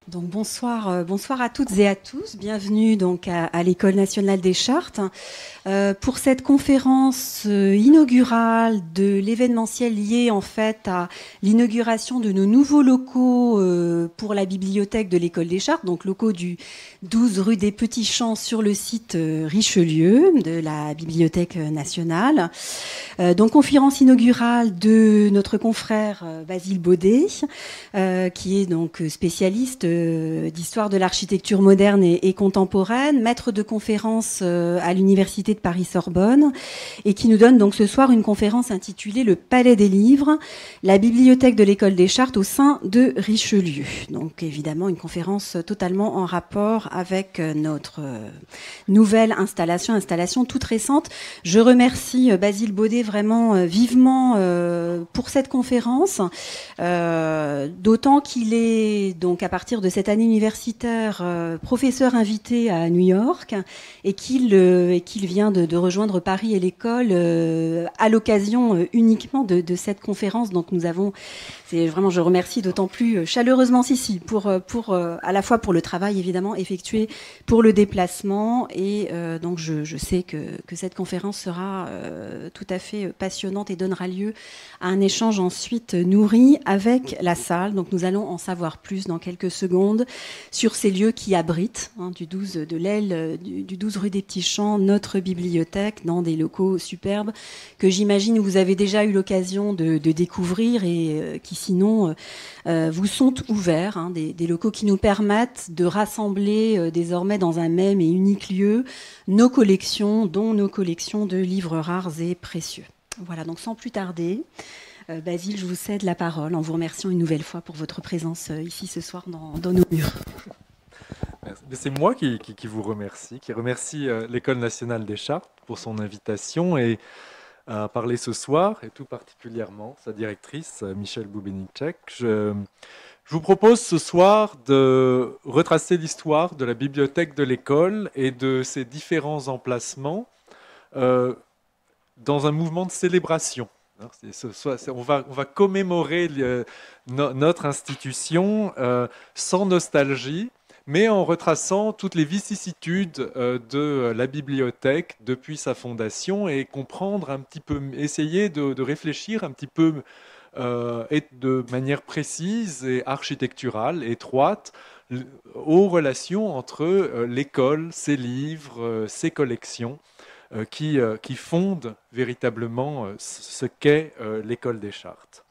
Donc bonsoir à toutes et à tous. Bienvenue donc à l'École nationale des chartes pour cette conférence inaugurale de l'événementiel lié en fait à l'inauguration de nos nouveaux locaux pour la bibliothèque de l'École des chartes, donc locaux du 12 rue des Petits Champs sur le site Richelieu de la Bibliothèque nationale. Donc conférence inaugurale de notre confrère Basile Baudet, qui est donc spécialiste d'histoire de l'architecture moderne et contemporaine, maître de conférence à l'Université de Paris-Sorbonne, et qui nous donne donc ce soir une conférence intitulée Le Palais des Livres, la bibliothèque de l'École des Chartes au sein de Richelieu. Donc évidemment une conférence totalement en rapport avec notre nouvelle installation toute récente. Je remercie Basile Baudet vraiment vivement pour cette conférence, d'autant qu'il est donc à partir de cette année universitaire professeur invité à New York et qu'il vient de rejoindre Paris et l'école à l'occasion uniquement de cette conférence. Donc nous avons, c'est vraiment, je remercie d'autant plus chaleureusement Sissi pour à la fois pour le travail évidemment effectué pour le déplacement et donc je sais que cette conférence sera tout à fait passionnante et donnera lieu à un échange ensuite nourri avec la salle. Donc nous allons en savoir plus dans quelques secondes sur ces lieux qui abritent du 12 de l'aile du 12 rue des Petits Champs notre bibliothèque dans des locaux superbes que j'imagine vous avez déjà eu l'occasion de découvrir et qui sinon vous sont ouverts, des locaux qui nous permettent de rassembler désormais dans un même et unique lieu nos collections, dont nos collections de livres rares et précieux. Voilà, donc sans plus tarder, Basile, je vous cède la parole en vous remerciant une nouvelle fois pour votre présence ici ce soir dans nos murs. C'est moi qui vous remercie, qui remercie l'École nationale des chartes pour son invitation et à parler ce soir, et tout particulièrement sa directrice, Michèle Boubenitschek. Je vous propose ce soir de retracer l'histoire de la bibliothèque de l'école et de ses différents emplacements dans un mouvement de célébration. On va commémorer notre institution sans nostalgie, mais en retraçant toutes les vicissitudes de la bibliothèque depuis sa fondation et comprendre un petit peu, essayer de réfléchir un petit peu et de manière précise et architecturale, étroite, aux relations entre l'école, ses livres, ses collections, qui fondent véritablement ce qu'est l'école des chartes.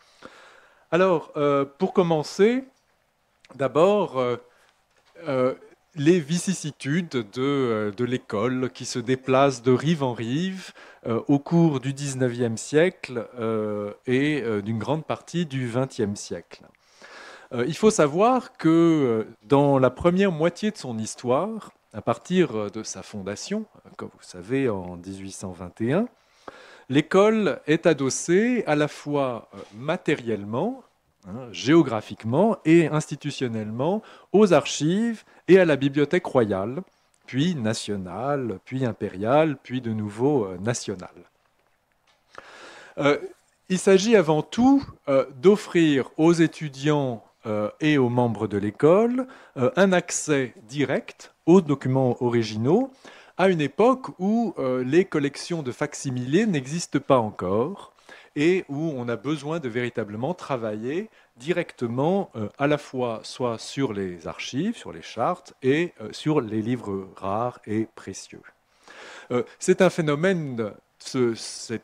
Alors, pour commencer, d'abord, les vicissitudes de l'école qui se déplacent de rive en rive au cours du XIXe siècle et d'une grande partie du XXe siècle. Il faut savoir que dans la première moitié de son histoire, à partir de sa fondation, comme vous savez, en 1821, l'école est adossée à la fois matériellement, géographiquement et institutionnellement aux archives et à la bibliothèque royale, puis nationale, puis impériale, puis de nouveau nationale. Il s'agit avant tout d'offrir aux étudiants et aux membres de l'école un accès direct aux documents originaux à une époque où les collections de facsimilés n'existent pas encore et où on a besoin de véritablement travailler directement à la fois soit sur les archives, sur les chartes et sur les livres rares et précieux. C'est un phénomène, cette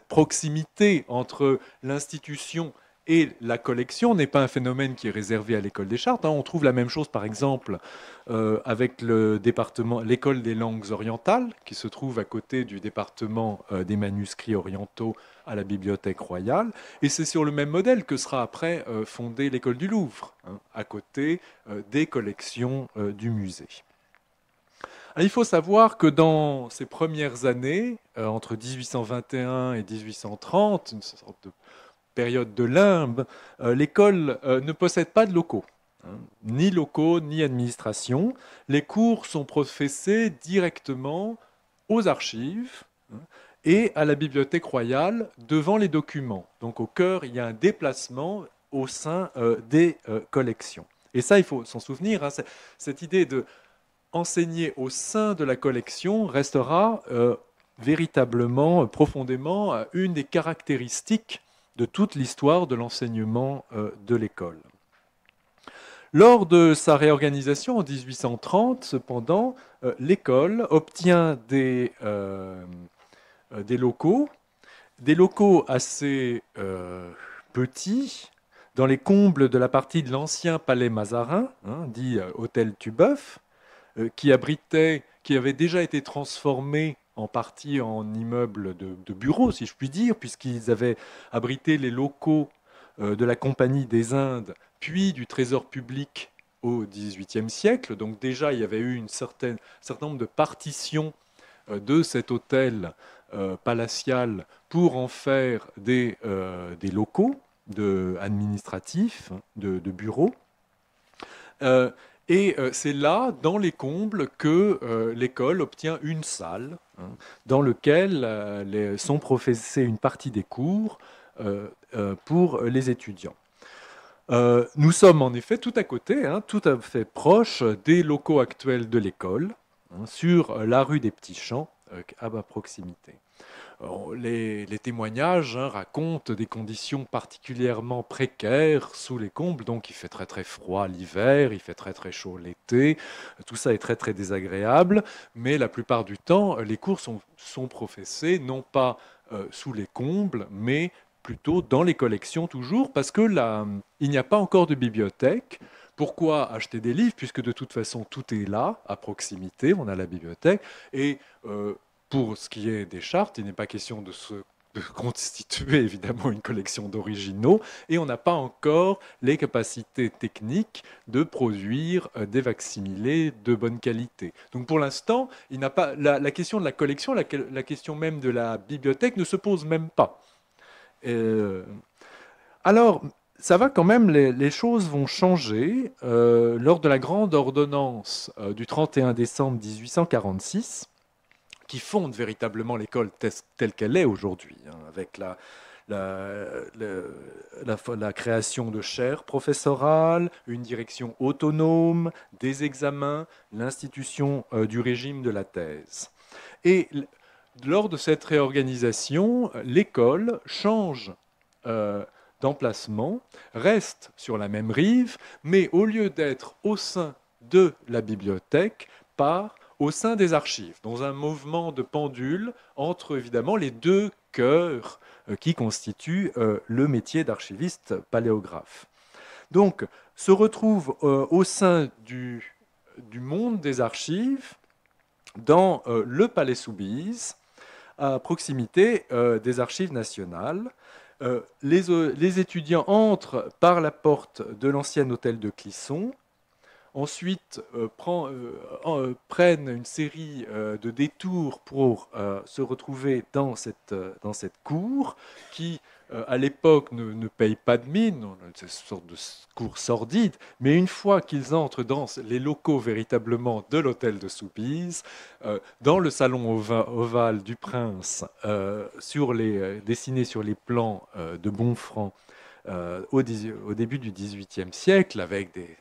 proximité entre l'institution et la collection n'est pas un phénomène qui est réservé à l'école des chartes. On trouve la même chose, par exemple, avec l'école des langues orientales, qui se trouve à côté du département des manuscrits orientaux à la Bibliothèque royale. Et c'est sur le même modèle que sera après fondée l'école du Louvre, à côté des collections du musée. Il faut savoir que dans ces premières années, entre 1821 et 1830, une sorte de période de limbe, l'école ne possède pas de locaux, ni locaux, ni administration. Les cours sont professés directement aux archives et à la Bibliothèque royale devant les documents. Donc au cœur, il y a un déplacement au sein des collections. Et ça, il faut s'en souvenir, hein, cette idée de enseigner au sein de la collection restera véritablement, profondément, une des caractéristiques de toute l'histoire de l'enseignement de l'école. Lors de sa réorganisation en 1830, cependant, l'école obtient des locaux assez petits, dans les combles de la partie de l'ancien palais Mazarin, hein, dit Hôtel Tubeuf, qui avait déjà été transformé en partie en immeuble de bureaux, si je puis dire, puisqu'ils avaient abrité les locaux de la Compagnie des Indes, puis du Trésor public au XVIIIe siècle. Donc déjà, il y avait eu un certain nombre de partitions de cet hôtel palatial pour en faire des locaux administratifs, de bureaux. Et c'est là, dans les combles, que l'école obtient une salle, hein, dans laquelle sont professés une partie des cours pour les étudiants. Nous sommes en effet tout à côté, hein, tout à fait proche des locaux actuels de l'école, hein, sur la rue des Petits Champs, à proximité. Les témoignages racontent des conditions particulièrement précaires sous les combles, donc il fait très très froid l'hiver, il fait très très chaud l'été, tout ça est très très désagréable, mais la plupart du temps, les cours sont professés non pas sous les combles, mais plutôt dans les collections toujours, parce que il n'y a pas encore de bibliothèque. Pourquoi acheter des livres, puisque de toute façon tout est là, à proximité, on a la bibliothèque, et pour ce qui est des chartes, il n'est pas question de constituer évidemment une collection d'originaux, et on n'a pas encore les capacités techniques de produire des facsimilés de bonne qualité. Donc pour l'instant, il n'a pas la question de la collection, la question même de la bibliothèque ne se pose même pas. Alors, ça va quand même, les choses vont changer lors de la grande ordonnance du 31 décembre 1846, qui fonde véritablement l'école telle qu'elle est aujourd'hui, hein, avec la création de chaires professorales, une direction autonome, des examens, l'institution du régime de la thèse. Et lors de cette réorganisation, l'école change d'emplacement, reste sur la même rive, mais au lieu d'être au sein de la bibliothèque, part au sein des archives, dans un mouvement de pendule entre évidemment les deux cœurs qui constituent le métier d'archiviste paléographe. Donc, se retrouve au sein du monde des archives, dans le Palais Soubise, à proximité des archives nationales. Les étudiants entrent par la porte de l'ancien hôtel de Clisson, ensuite prennent une série de détours pour se retrouver dans cette cour qui, à l'époque, ne paye pas de mine, c'est une sorte de cour sordide, mais une fois qu'ils entrent dans les locaux véritablement de l'hôtel de Soubise, dans le salon ovale du Prince, dessiné sur les plans de Bonfrand au début du XVIIIe siècle, avec des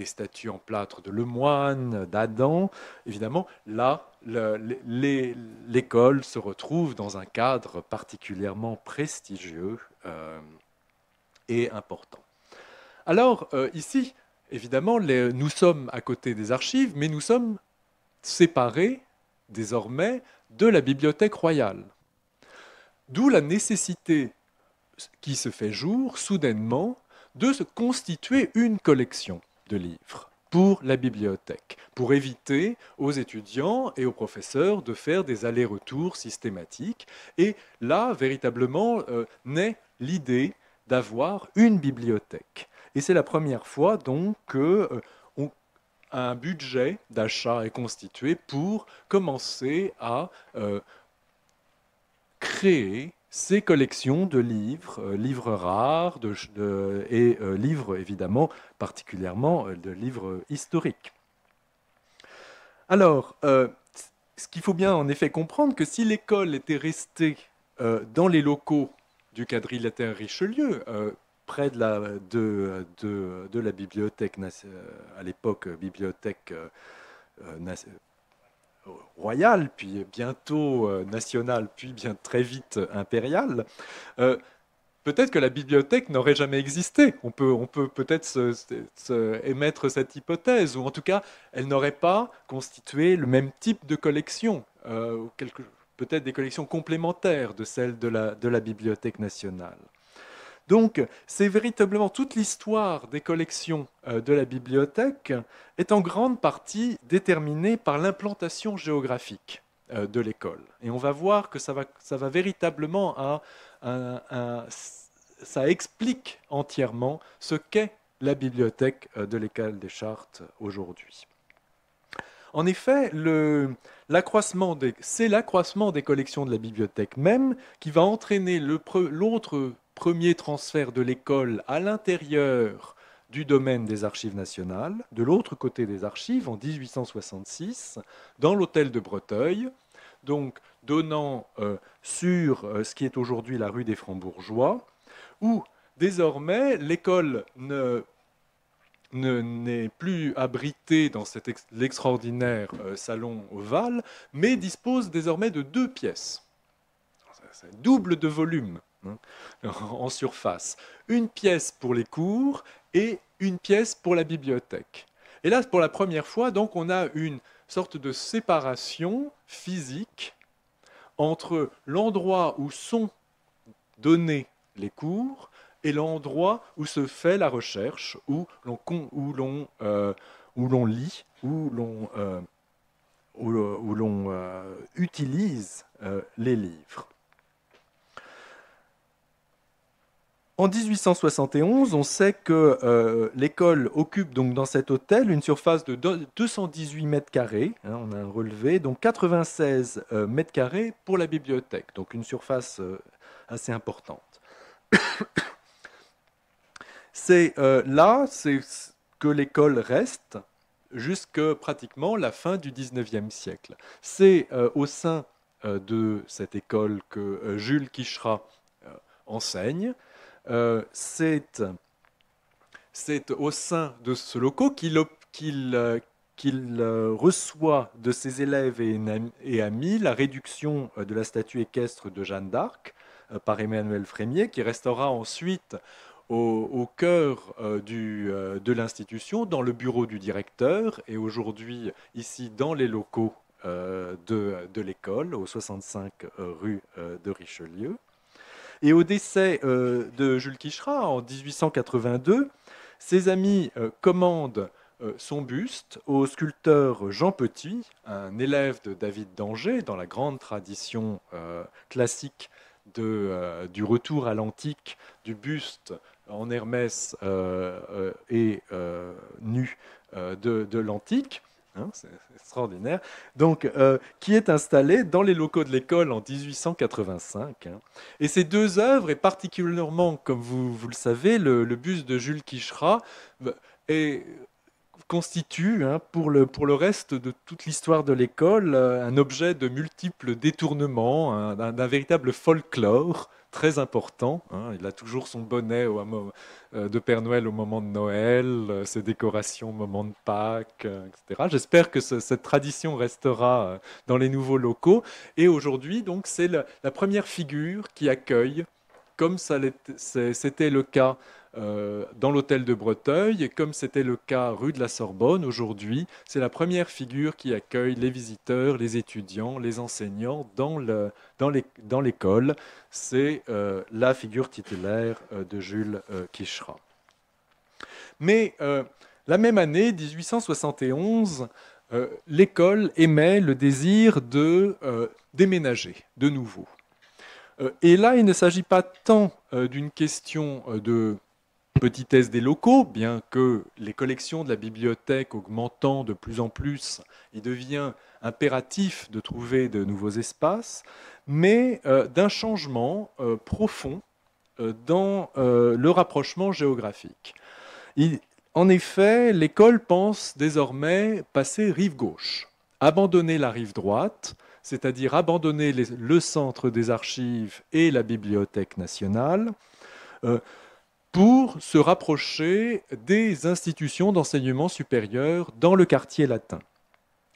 statues en plâtre de Lemoine, d'Adam. Évidemment, là, l'école se retrouve dans un cadre particulièrement prestigieux et important. Alors, ici, évidemment, nous sommes à côté des archives, mais nous sommes séparés désormais de la bibliothèque royale. D'où la nécessité qui se fait jour, soudainement, de se constituer une collection de livres pour la bibliothèque, pour éviter aux étudiants et aux professeurs de faire des allers-retours systématiques. Et là, véritablement, naît l'idée d'avoir une bibliothèque. Et c'est la première fois donc qu'un budget d'achat est constitué pour commencer à créer ces collections de livres, livres rares et livres évidemment particulièrement de livres historiques. Alors, ce qu'il faut bien en effet comprendre, que si l'école était restée dans les locaux du quadrilatère Richelieu, près de la bibliothèque, à l'époque bibliothèque royale, puis bientôt nationale, puis bien très vite impériale. Peut-être que la bibliothèque n'aurait jamais existé. On peut peut-être émettre cette hypothèse, ou en tout cas, elle n'aurait pas constitué le même type de collection, peut-être des collections complémentaires de celles de la Bibliothèque nationale. Donc, c'est véritablement toute l'histoire des collections de la bibliothèque est en grande partie déterminée par l'implantation géographique de l'école. Et on va voir que ça va véritablement ça explique entièrement ce qu'est la bibliothèque de l'École des Chartes aujourd'hui. En effet, c'est l'accroissement des collections de la bibliothèque même qui va entraîner l'autre premier transfert de l'école à l'intérieur du domaine des archives nationales, de l'autre côté des archives, en 1866, dans l'hôtel de Breteuil, donc donnant sur ce qui est aujourd'hui la rue des Francs-Bourgeois, où désormais l'école n'est plus abritée dans l'extraordinaire salon ovale, mais dispose désormais de 2 pièces. C'est double de volume en surface. Une pièce pour les cours et une pièce pour la bibliothèque. Et là, pour la première fois, donc, on a une sorte de séparation physique entre l'endroit où sont donnés les cours et l'endroit où se fait la recherche, où l'on lit, où l'on utilise les livres. En 1871, on sait que l'école occupe donc dans cet hôtel une surface de 218 mètres carrés, on a un relevé, donc 96 mètres carrés pour la bibliothèque, donc une surface assez importante. C'est que l'école reste jusqu'à pratiquement la fin du XIXe siècle. C'est au sein de cette école que Jules Quicherat enseigne. C'est au sein de ce local qu'il reçoit de ses élèves et amis la réduction de la statue équestre de Jeanne d'Arc par Emmanuel Frémier, qui restera ensuite au cœur de l'institution, dans le bureau du directeur, et aujourd'hui ici dans les locaux de l'école, au 65 rue de Richelieu. Et au décès de Jules Quicherat en 1882, ses amis commandent son buste au sculpteur Jean Petit, un élève de David d'Angers, dans la grande tradition classique du retour à l'antique, du buste en Hermès et nu de l'antique. C'est extraordinaire. Donc, qui est installé dans les locaux de l'école en 1885. Et ces 2 œuvres, et particulièrement, comme vous le savez, le buste de Jules Quicherat constitue, pour le reste de toute l'histoire de l'école, un objet de multiples détournements, d'un véritable folklore très important. Il a toujours son bonnet de Père Noël au moment de Noël, ses décorations au moment de Pâques, etc. J'espère que cette tradition restera dans les nouveaux locaux. Et aujourd'hui, donc, c'est la première figure qui accueille, comme c'était le cas dans l'hôtel de Breteuil, et comme c'était le cas rue de la Sorbonne aujourd'hui, c'est la première figure qui accueille les visiteurs, les étudiants, les enseignants dans l'école. C'est la figure titulaire de Jules Quicherat. Mais la même année, 1871, l'école émet le désir de déménager de nouveau. Et là, il ne s'agit pas tant d'une question de petitesse des locaux, bien que les collections de la bibliothèque augmentant de plus en plus, il devient impératif de trouver de nouveaux espaces, mais d'un changement profond dans le rapprochement géographique. En effet, l'école pense désormais passer rive gauche, abandonner la rive droite, c'est-à-dire abandonner le centre des archives et la bibliothèque nationale, pour se rapprocher des institutions d'enseignement supérieur dans le quartier latin.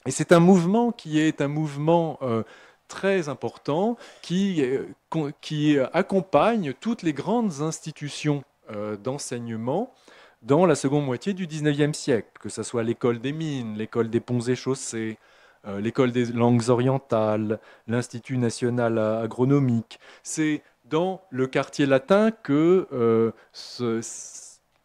Et c'est un mouvement qui est un mouvement très important qui accompagne toutes les grandes institutions d'enseignement dans la seconde moitié du XIXe siècle, que ce soit l'école des mines, l'école des ponts et chaussées, l'école des langues orientales, l'Institut national agronomique. C'est dans le quartier latin que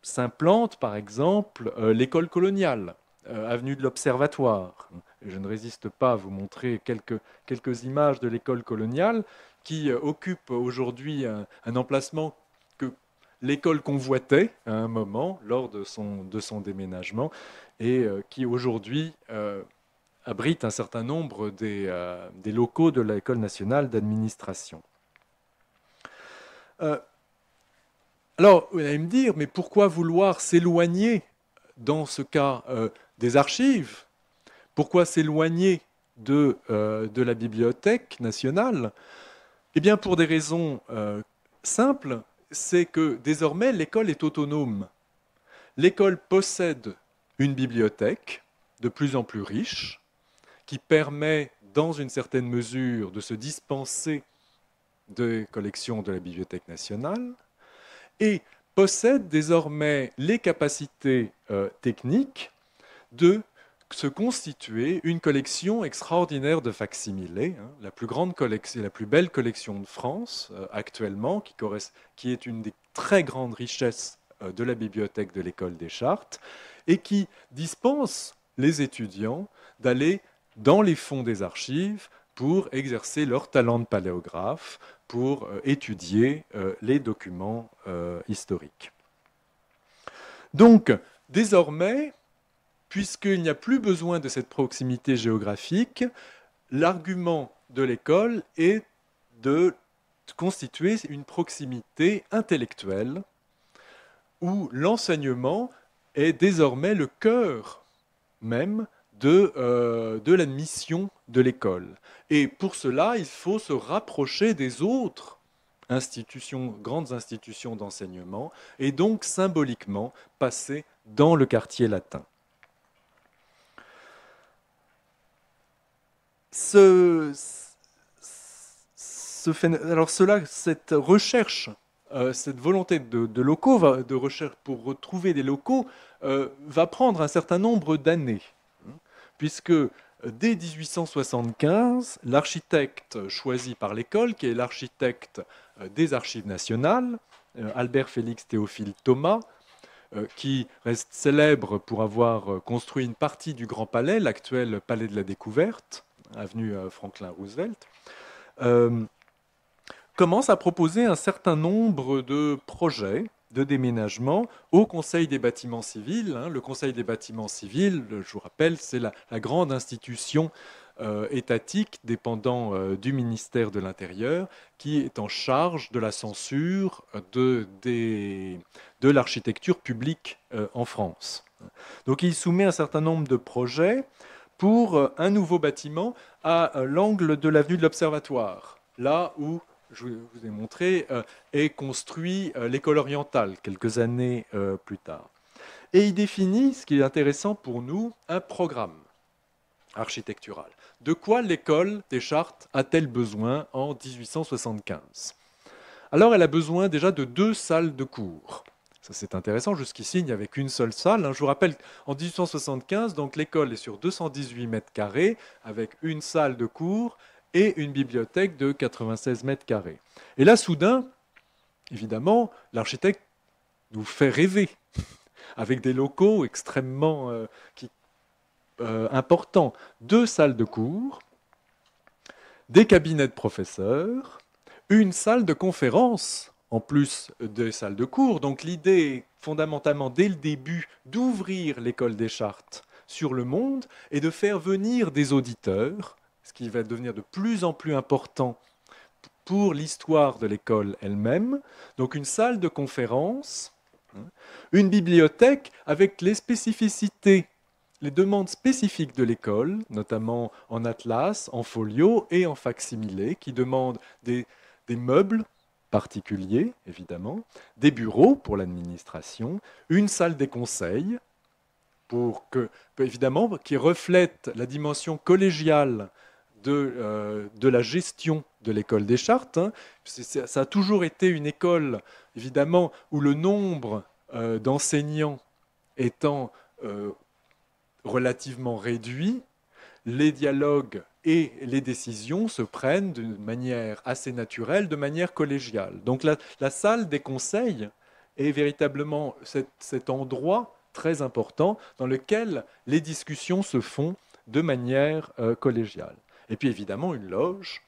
s'implante, par exemple, l'école coloniale, avenue de l'Observatoire. Je ne résiste pas à vous montrer quelques images de l'école coloniale qui occupe aujourd'hui un emplacement que l'école convoitait à un moment lors de son déménagement et qui aujourd'hui abrite un certain nombre des locaux de l'École nationale d'administration. Alors, vous allez me dire, mais pourquoi vouloir s'éloigner, dans ce cas, des archives? Pourquoi s'éloigner de la Bibliothèque nationale? Eh bien, pour des raisons simples, c'est que désormais, l'école est autonome. L'école possède une bibliothèque de plus en plus riche, qui permet, dans une certaine mesure, de se dispenser des collections de la Bibliothèque nationale, et possède désormais les capacités techniques de se constituer une collection extraordinaire de facsimilés, la plus grande collection, la plus belle collection de France actuellement, qui est une des très grandes richesses de la bibliothèque de l'École des Chartes, et qui dispense les étudiants d'aller dans les fonds des archives pour exercer leur talent de paléographe, pour étudier les documents historiques. Donc, désormais, puisqu'il n'y a plus besoin de cette proximité géographique, l'argument de l'école est de constituer une proximité intellectuelle où l'enseignement est désormais le cœur même de la mission de l'école. Et pour cela, il faut se rapprocher des autres grandes institutions d'enseignement, et donc symboliquement passer dans le quartier latin. Cette recherche, cette volonté de locaux, de recherche pour retrouver des locaux, va prendre un certain nombre d'années, puisque dès 1875, l'architecte choisi par l'école, qui est l'architecte des Archives nationales, Albert Félix Théophile Thomas, qui reste célèbre pour avoir construit une partie du Grand Palais, l'actuel Palais de la Découverte, avenue Franklin Roosevelt, commence à proposer un certain nombre de projets de déménagement au Conseil des bâtiments civils. Le Conseil des bâtiments civils, je vous rappelle, c'est la grande institution étatique dépendant du ministère de l'Intérieur qui est en charge de la censure de l'architecture publique en France. Donc il soumet un certain nombre de projets pour un nouveau bâtiment à l'angle de l'avenue de l'Observatoire, là où, je vous ai montré, est construit l'école orientale quelques années plus tard. Et il définit, ce qui est intéressant pour nous, un programme architectural. De quoi l'école des Chartes a-t-elle besoin en 1875? Alors elle a besoin déjà de 2 salles de cours. Ça c'est intéressant, jusqu'ici il n'y avait qu'une seule salle. Je vous rappelle, en 1875, donc l'école est sur 218 mètres carrés, avec une salle de cours et une bibliothèque de 96 mètres carrés. Et là, soudain, évidemment, l'architecte nous fait rêver, avec des locaux extrêmement importants. 2 salles de cours, des cabinets de professeurs, une salle de conférence, en plus des salles de cours. Donc l'idée est fondamentalement, dès le début, d'ouvrir l'école des Chartes sur le monde et de faire venir des auditeurs, ce qui va devenir de plus en plus important pour l'histoire de l'école elle-même. Donc une salle de conférence, une bibliothèque avec les spécificités, les demandes spécifiques de l'école, notamment en atlas, en folio et en facsimilé, qui demandent des meubles particuliers, évidemment, des bureaux pour l'administration, une salle des conseils, évidemment, qui reflète la dimension collégiale de la gestion de l'école des Chartes. Hein. Ça a toujours été une école, évidemment, où le nombre d'enseignants étant relativement réduit, les dialogues et les décisions se prennent de manière assez naturelle, de manière collégiale. Donc la salle des conseils est véritablement cet endroit très important dans lequel les discussions se font de manière collégiale. Et puis évidemment une loge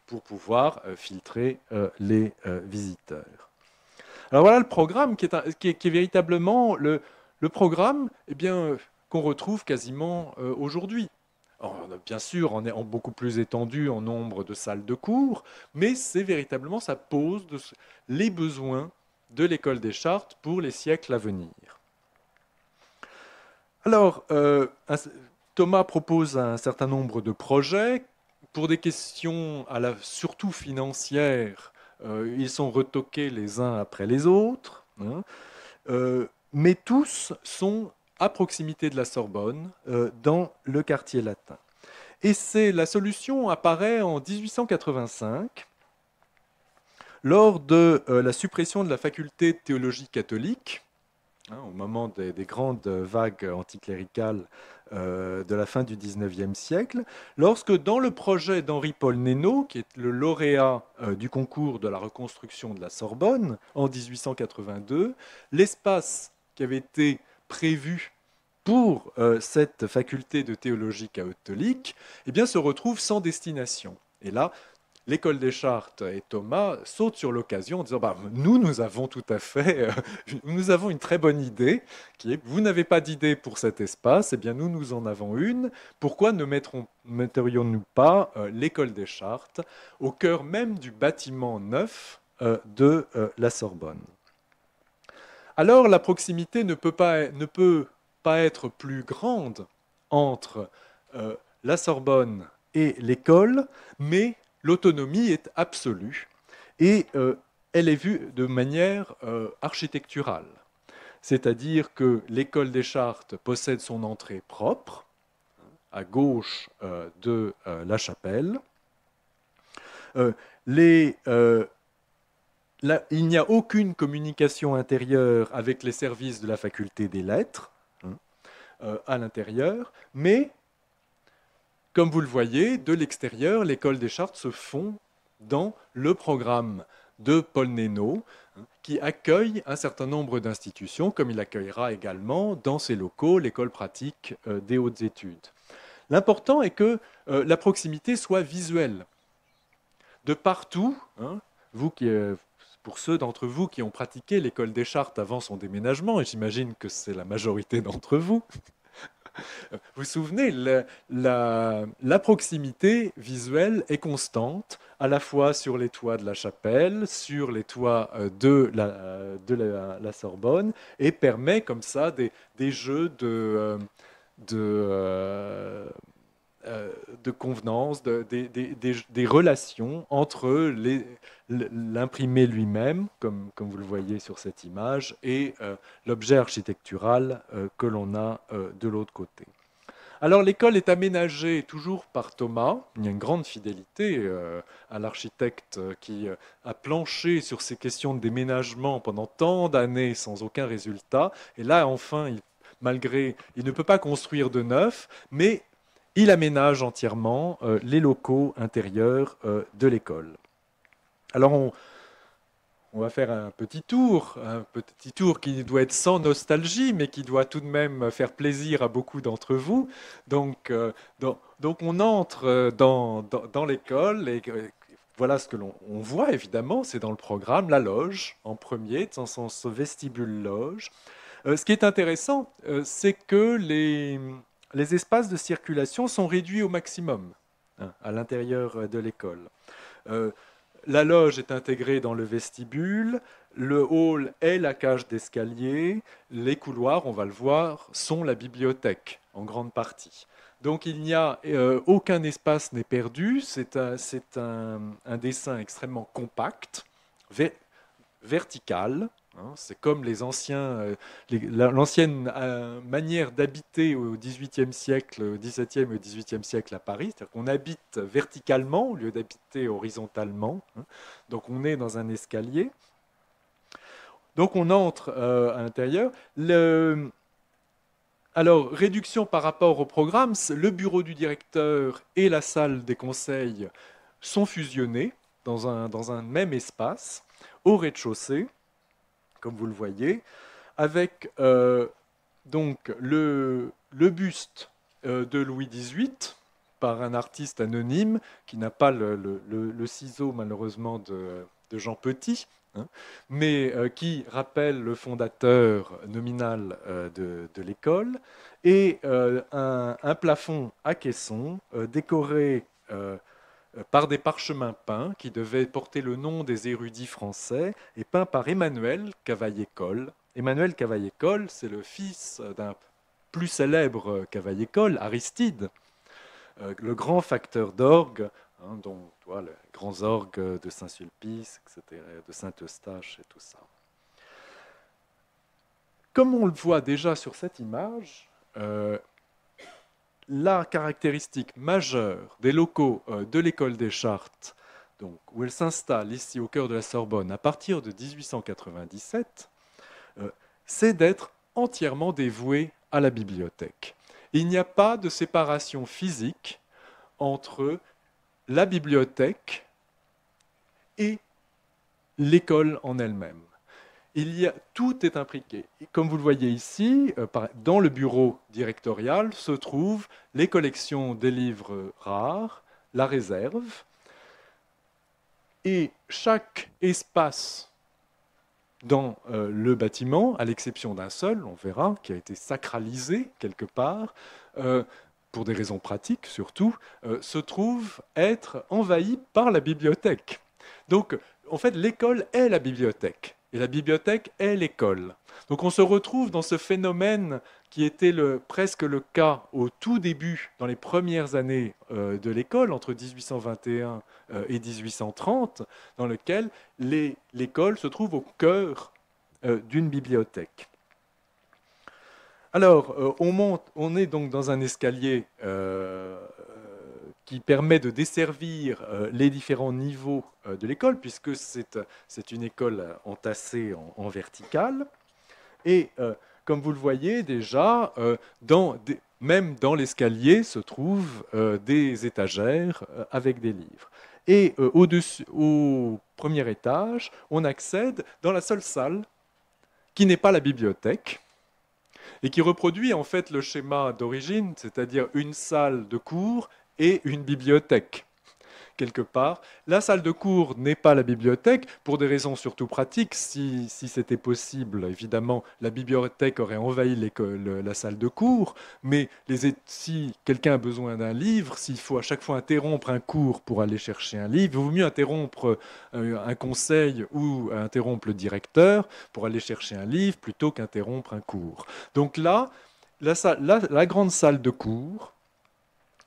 pour pouvoir filtrer les visiteurs. Alors voilà le programme qui est véritablement le programme qu'on retrouve quasiment aujourd'hui. Bien sûr, on est beaucoup plus étendu en nombre de salles de cours, mais c'est véritablement, ça pose les besoins de l'école des Chartes pour les siècles à venir. Alors, Thomas propose un certain nombre de projets. Pour des questions surtout financières, ils sont retoqués les uns après les autres, hein, mais tous sont à proximité de la Sorbonne, dans le quartier latin. Et la solution apparaît en 1885, lors de la suppression de la faculté de théologie catholique, hein, au moment des grandes vagues anticléricales de la fin du XIXe siècle, lorsque dans le projet d'Henri-Paul Nénaud, qui est le lauréat du concours de la reconstruction de la Sorbonne en 1882, l'espace qui avait été prévu pour cette faculté de théologie catholique, se retrouve sans destination. Et là, l'école des Chartes et Thomas sautent sur l'occasion en disant nous avons tout à fait, nous avons une très bonne idée, qui est vous n'avez pas d'idée pour cet espace, nous en avons une. Pourquoi ne metterions-nous pas l'école des Chartes au cœur même du bâtiment neuf de la Sorbonne? Alors la proximité ne peut pas être plus grande entre la Sorbonne et l'école, mais l'autonomie est absolue et elle est vue de manière architecturale. C'est-à-dire que l'école des Chartes possède son entrée propre, à gauche de la chapelle. Il n'y a aucune communication intérieure avec les services de la faculté des lettres, à l'intérieur, mais comme vous le voyez, de l'extérieur, l'école des Chartes se fond dans le programme de Paul Nénaud, qui accueille un certain nombre d'institutions, comme il accueillera également dans ses locaux l'école pratique des hautes études. L'important est que la proximité soit visuelle. De partout, hein, pour ceux d'entre vous qui ont pratiqué l'école des Chartes avant son déménagement, et j'imagine que c'est la majorité d'entre vous, vous vous souvenez, la proximité visuelle est constante, à la fois sur les toits de la chapelle, sur les toits de la Sorbonne, et permet comme ça des jeux de convenance, des relations entre l'imprimé lui-même, comme vous le voyez sur cette image, et l'objet architectural que l'on a de l'autre côté. Alors l'école est aménagée toujours par Thomas. Il y a une grande fidélité à l'architecte qui a planché sur ces questions de déménagement pendant tant d'années sans aucun résultat. Et là, enfin, il ne peut pas construire de neuf, mais il aménage entièrement les locaux intérieurs de l'école. Alors on va faire un petit tour qui doit être sans nostalgie, mais qui doit tout de même faire plaisir à beaucoup d'entre vous. Donc on entre dans l'école et voilà ce que l'on voit évidemment, c'est dans le programme, la loge en premier, dans son vestibule loge. Ce qui est intéressant, c'est que les espaces de circulation sont réduits au maximum à l'intérieur de l'école. La loge est intégrée dans le vestibule, le hall est la cage d'escalier, les couloirs, on va le voir, sont la bibliothèque en grande partie. Donc il n'y a aucun espace n'est perdu. C'est un dessin extrêmement compact, vertical. Hein. C'est comme les anciens, l'ancienne manière d'habiter au XVIIIe siècle, au XVIIe et au XVIIIe siècle à Paris. C'est-à-dire qu'on habite verticalement au lieu d'habiter horizontalement. Hein. Donc on est dans un escalier. Donc on entre à l'intérieur. Alors, réduction par rapport au programme, le bureau du directeur et la salle des conseils sont fusionnés dans un même espace, au rez-de-chaussée, comme vous le voyez, avec donc le buste de Louis XVIII par un artiste anonyme qui n'a pas le ciseau malheureusement de Jean Petit, hein, mais qui rappelle le fondateur nominal de l'école, et un plafond à caisson décoré par des parchemins peints qui devaient porter le nom des érudits français et peint par Emmanuel Cavaillé-Coll. Emmanuel Cavaillé-Coll, c'est le fils d'un plus célèbre Cavaillé-Coll, Aristide, le grand facteur d'orgue, hein, dont les grands orgues de Saint-Sulpice, etc., de Saint-Eustache et tout ça. Comme on le voit déjà sur cette image, la caractéristique majeure des locaux de l'école des Chartes, donc, où elle s'installe ici au cœur de la Sorbonne à partir de 1897, c'est d'être entièrement dévouée à la bibliothèque. Il n'y a pas de séparation physique entre la bibliothèque et l'école en elle-même. Tout est imbriqué. Comme vous le voyez ici, dans le bureau directorial se trouvent les collections des livres rares, la réserve, et chaque espace dans le bâtiment, à l'exception d'un seul, on verra, qui a été sacralisé quelque part, pour des raisons pratiques surtout, se trouve être envahi par la bibliothèque. Donc, en fait, l'école est la bibliothèque. Et la bibliothèque est l'école. Donc on se retrouve dans ce phénomène qui était presque le cas au tout début, dans les premières années de l'école, entre 1821 et 1830, dans lequel l'école se trouve au cœur d'une bibliothèque. Alors, on est donc dans un escalier qui permet de desservir les différents niveaux de l'école, puisque c'est une école entassée en verticale. Et comme vous le voyez déjà, même dans l'escalier se trouvent des étagères avec des livres. Et au premier étage, on accède dans la seule salle qui n'est pas la bibliothèque, et qui reproduit en fait le schéma d'origine, c'est-à-dire une salle de cours et une bibliothèque, quelque part. La salle de cours n'est pas la bibliothèque, pour des raisons surtout pratiques. Si c'était possible, évidemment, la bibliothèque aurait envahi la salle de cours, mais si quelqu'un a besoin d'un livre, s'il faut à chaque fois interrompre un cours pour aller chercher un livre, il vaut mieux interrompre un conseil ou interrompre le directeur pour aller chercher un livre plutôt qu'interrompre un cours. Donc là, la grande salle de cours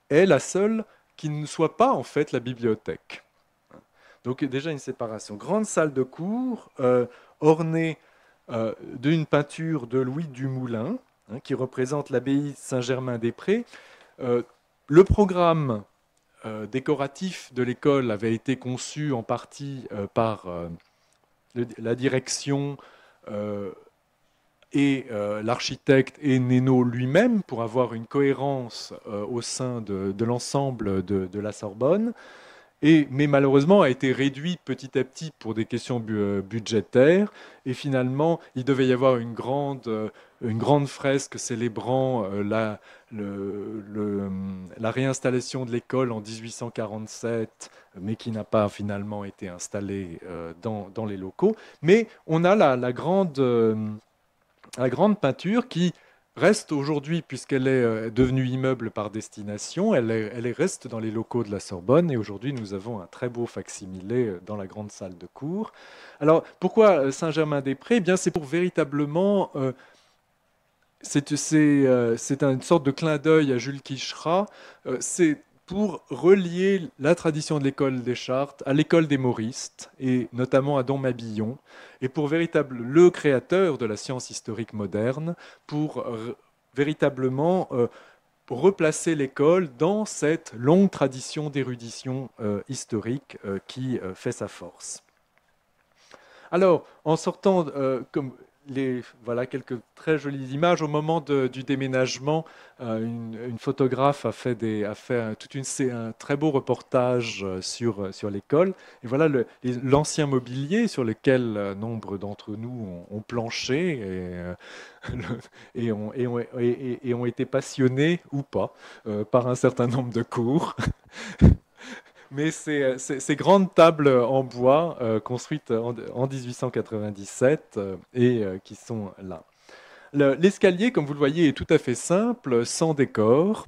est la seule qui ne soit pas en fait la bibliothèque. Donc déjà une séparation. Grande salle de cours ornée d'une peinture de Louis Dumoulin, hein, qui représente l'abbaye Saint-Germain-des-Prés. Le programme décoratif de l'école avait été conçu en partie par la direction et l'architecte et Nénaud lui-même pour avoir une cohérence au sein de l'ensemble de la Sorbonne, mais malheureusement a été réduit petit à petit pour des questions budgétaires, et finalement il devait y avoir une grande fresque célébrant la réinstallation de l'école en 1847, mais qui n'a pas finalement été installée dans les locaux. Mais on a la grande peinture qui reste aujourd'hui, puisqu'elle est devenue immeuble par destination, elle reste dans les locaux de la Sorbonne, et aujourd'hui nous avons un très beau facsimilé dans la grande salle de cours. Alors pourquoi Saint-Germain-des-Prés? Eh bien, c'est pour véritablement c'est une sorte de clin d'œil à Jules Quicherat. C'est pour relier la tradition de l'école des Chartes à l'école des Mauristes, et notamment à Dom Mabillon, et pour le créateur de la science historique moderne, pour véritablement replacer l'école dans cette longue tradition d'érudition historique qui fait sa force. Alors, en sortant, voilà quelques très jolies images. Au moment du déménagement, une photographe a fait un très beau reportage sur l'école. Et voilà l'ancien mobilier sur lequel nombre d'entre nous ont planché et ont été passionnés ou pas par un certain nombre de cours. Mais ces grandes tables en bois construites en 1897 qui sont là. L'escalier, comme vous le voyez, est tout à fait simple, sans décor.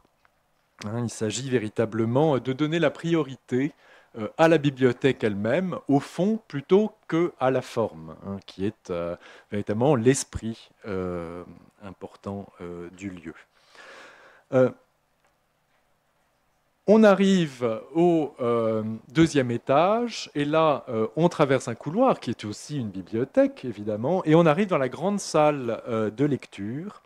Il s'agit véritablement de donner la priorité à la bibliothèque elle-même, au fond, plutôt qu'à la forme, qui est véritablement l'esprit important du lieu. On arrive au deuxième étage, et là, on traverse un couloir qui est aussi une bibliothèque, évidemment, et on arrive dans la grande salle de lecture.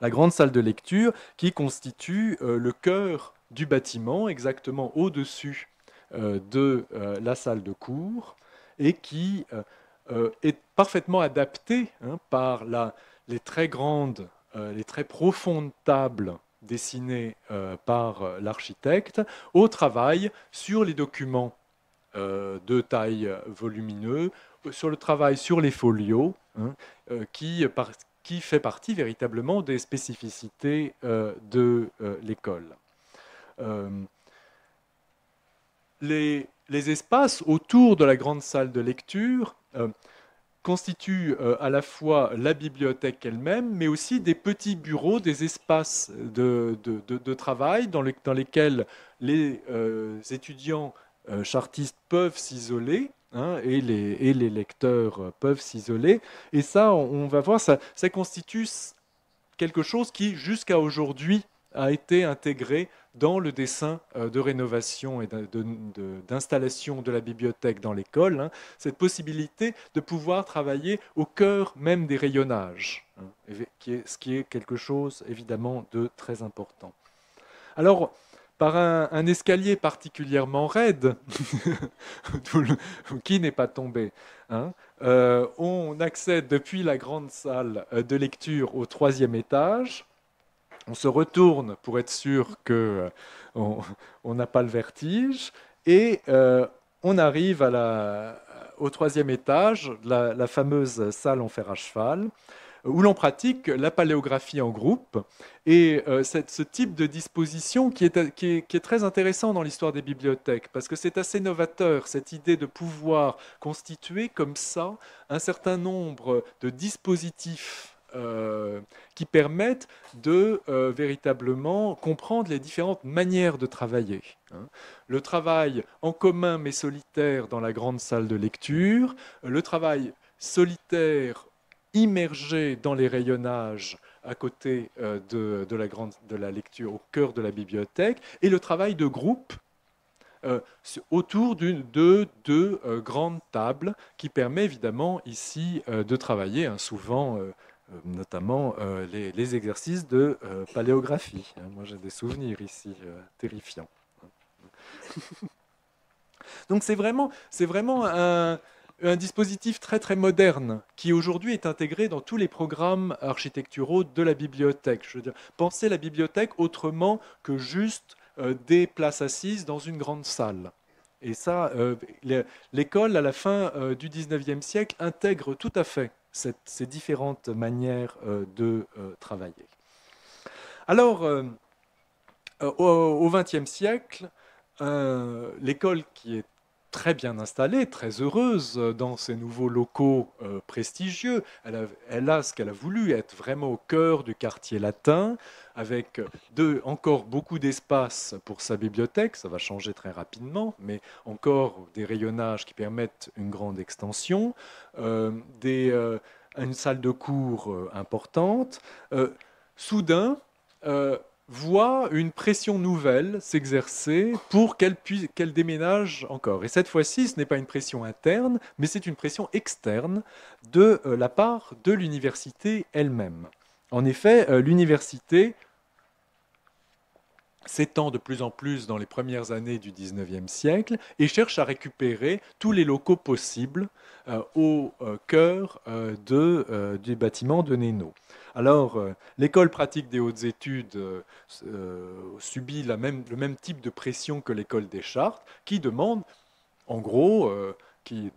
La grande salle de lecture qui constitue le cœur du bâtiment, exactement au-dessus de la salle de cours, et qui est parfaitement adaptée par les très grandes, les très profondes tables dessinées par l'architecte, au travail sur les documents de taille volumineux, sur le travail sur les folios, qui fait partie véritablement des spécificités de l'école. Les espaces autour de la grande salle de lecture constituent à la fois la bibliothèque elle-même, mais aussi des petits bureaux, des espaces de travail dans lesquels les étudiants chartistes peuvent s'isoler, et les lecteurs peuvent s'isoler. Et ça, on va voir, ça constitue quelque chose qui, jusqu'à aujourd'hui, a été intégré dans le dessin de rénovation et d'installation de la bibliothèque dans l'école, cette possibilité de pouvoir travailler au cœur même des rayonnages, ce qui est quelque chose évidemment de très important. Alors, par un escalier particulièrement raide, qui n'est pas tombé, on accède depuis la grande salle de lecture au troisième étage. On se retourne pour être sûr qu'on n'a pas le vertige, et on arrive au troisième étage, la fameuse salle en fer à cheval, où l'on pratique la paléographie en groupe. Et ce type de disposition qui est très intéressant dans l'histoire des bibliothèques, parce que c'est assez novateur, cette idée de pouvoir constituer comme ça un certain nombre de dispositifs qui permettent de véritablement comprendre les différentes manières de travailler. Le travail en commun mais solitaire dans la grande salle de lecture, le travail solitaire immergé dans les rayonnages à côté de la lecture au cœur de la bibliothèque, et le travail de groupe autour de deux grandes tables qui permet évidemment ici de travailler souvent notamment les exercices de paléographie. Moi, j'ai des souvenirs ici terrifiants. Donc, c'est vraiment un dispositif très, très moderne qui, aujourd'hui, est intégré dans tous les programmes architecturaux de la bibliothèque. Je veux dire, pensez la bibliothèque autrement que juste des places assises dans une grande salle. Et ça, l'école, à la fin du XIXe siècle, intègre tout à fait ces différentes manières de travailler. Alors, au XXe siècle, l'école qui est très bien installée, très heureuse dans ces nouveaux locaux prestigieux, elle a ce qu'elle a voulu, être vraiment au cœur du quartier latin, avec encore beaucoup d'espace pour sa bibliothèque. Ça va changer très rapidement, mais encore des rayonnages qui permettent une grande extension, une salle de cours importante, soudain voit une pression nouvelle s'exercer pour qu'elle déménage encore. Et cette fois-ci, ce n'est pas une pression interne, mais c'est une pression externe de la part de l'université elle-même. En effet, l'université s'étend de plus en plus dans les premières années du XIXe siècle et cherche à récupérer tous les locaux possibles au cœur du bâtiment de Néno. Alors, l'école pratique des hautes études subit le même type de pression que l'école des Chartes, qui demande, en gros,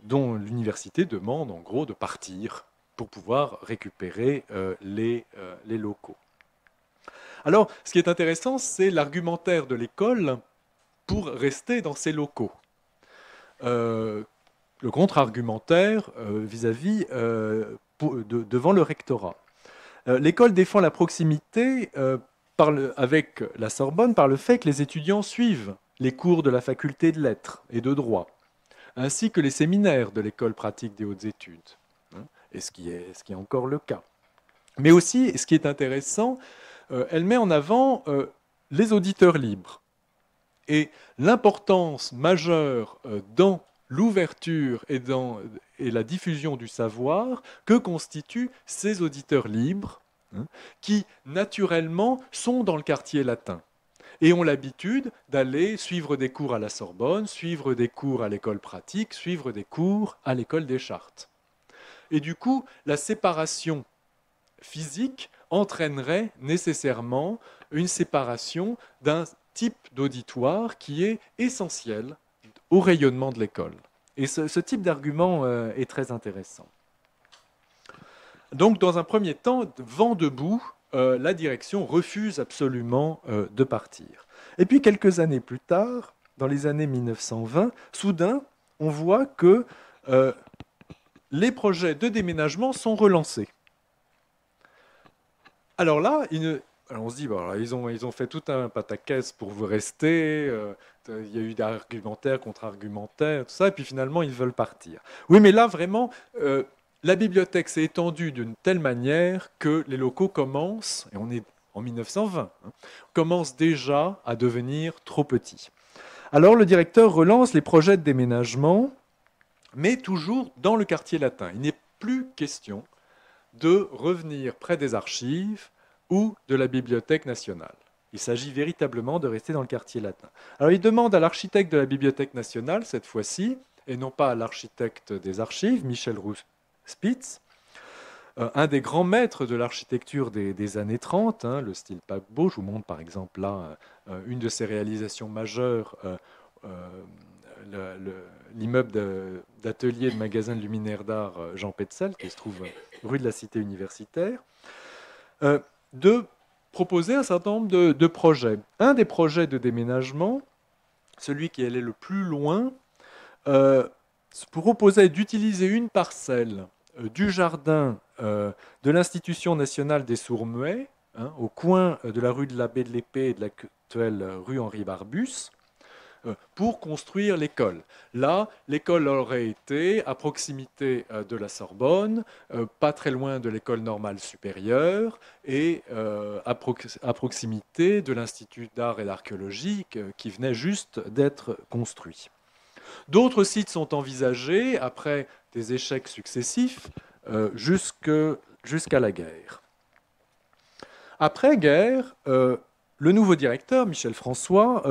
dont l'université demande, en gros, de partir pour pouvoir récupérer les locaux. Alors, ce qui est intéressant, c'est l'argumentaire de l'école pour rester dans ces locaux. Le contre-argumentaire vis-à-vis devant le rectorat. L'école défend la proximité avec la Sorbonne par le fait que les étudiants suivent les cours de la faculté de lettres et de droit, ainsi que les séminaires de l'école pratique des hautes études, et ce qui est encore le cas. Mais aussi, ce qui est intéressant, elle met en avant les auditeurs libres et l'importance majeure dans l'ouverture et la diffusion du savoir que constituent ces auditeurs libres qui, naturellement, sont dans le quartier latin et ont l'habitude d'aller suivre des cours à la Sorbonne, suivre des cours à l'école pratique, suivre des cours à l'école des Chartes. Et du coup, la séparation physique entraînerait nécessairement une séparation d'un type d'auditoire qui est essentiel au rayonnement de l'école. Et ce type d'argument est très intéressant. Donc, dans un premier temps, vent debout, la direction refuse absolument de partir. Et puis, quelques années plus tard, dans les années 1920, soudain, on voit que les projets de déménagement sont relancés. Alors là, on se dit, bon, alors, ils ont fait tout un pataquès pour vous rester, il y a eu des argumentaires, contre-argumentaires, tout ça, et puis finalement, ils veulent partir. Oui, mais là, vraiment, la bibliothèque s'est étendue d'une telle manière que les locaux commencent, et on est en 1920, commencent déjà à devenir trop petits. Alors le directeur relance les projets de déménagement, mais toujours dans le quartier latin. Il n'est plus question de revenir près des archives ou de la Bibliothèque nationale. Il s'agit véritablement de rester dans le quartier latin. Alors il demande à l'architecte de la Bibliothèque nationale, cette fois-ci, et non pas à l'architecte des archives, Michel Spitz, un des grands maîtres de l'architecture des années 30, le style paquebot. Je vous montre par exemple là une de ses réalisations majeures, l'immeuble d'atelier de magasin de luminaires d'art Jean Petzel, qui se trouve rue de la Cité universitaire, de proposer un certain nombre de projets. Un des projets de déménagement, celui qui allait le plus loin, proposait d'utiliser une parcelle du jardin de l'Institution nationale des sourds-muets, au coin de la rue de l'Abbé de l'Épée et de l'actuelle rue Henri Barbus, pour construire l'école. Là, l'école aurait été à proximité de la Sorbonne, pas très loin de l'école normale supérieure et à proximité de l'Institut d'art et d'archéologie qui venait juste d'être construit. D'autres sites sont envisagés après des échecs successifs jusqu'à la guerre. Après-guerre, le nouveau directeur, Michel François,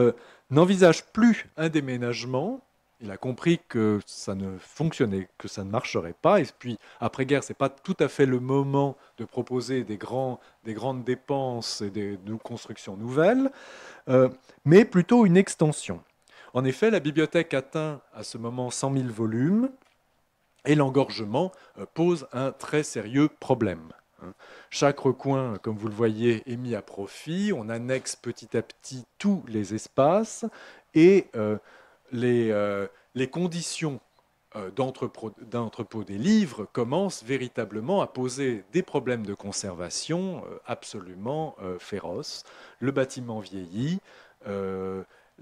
n'envisage plus un déménagement. Il a compris que ça ne fonctionnait, que ça ne marcherait pas. Et puis, après-guerre, ce n'est pas tout à fait le moment de proposer des grandes dépenses et des constructions nouvelles, mais plutôt une extension. En effet, la bibliothèque atteint à ce moment 100 000 volumes et l'engorgement pose un très sérieux problème. Chaque recoin, comme vous le voyez, est mis à profit. On annexe petit à petit tous les espaces et les conditions d'entrepôt des livres commencent véritablement à poser des problèmes de conservation absolument féroces. Le bâtiment vieillit,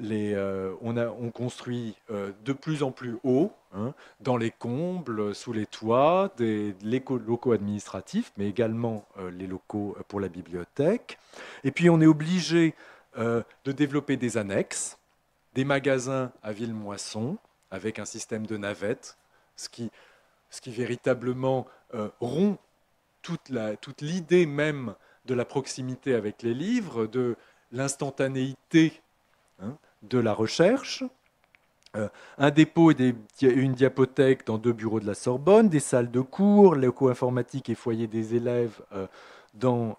on construit de plus en plus haut, hein, dans les combles, sous les toits, des locaux administratifs, mais également les locaux pour la bibliothèque. Et puis on est obligé de développer des annexes, des magasins à Villemoisson, avec un système de navettes, ce qui véritablement rompt toute l'idée même de la proximité avec les livres, de l'instantanéité, hein, de la recherche. Un dépôt et une diapothèque dans 2 bureaux de la Sorbonne, des salles de cours, locaux informatiques et foyers des élèves dans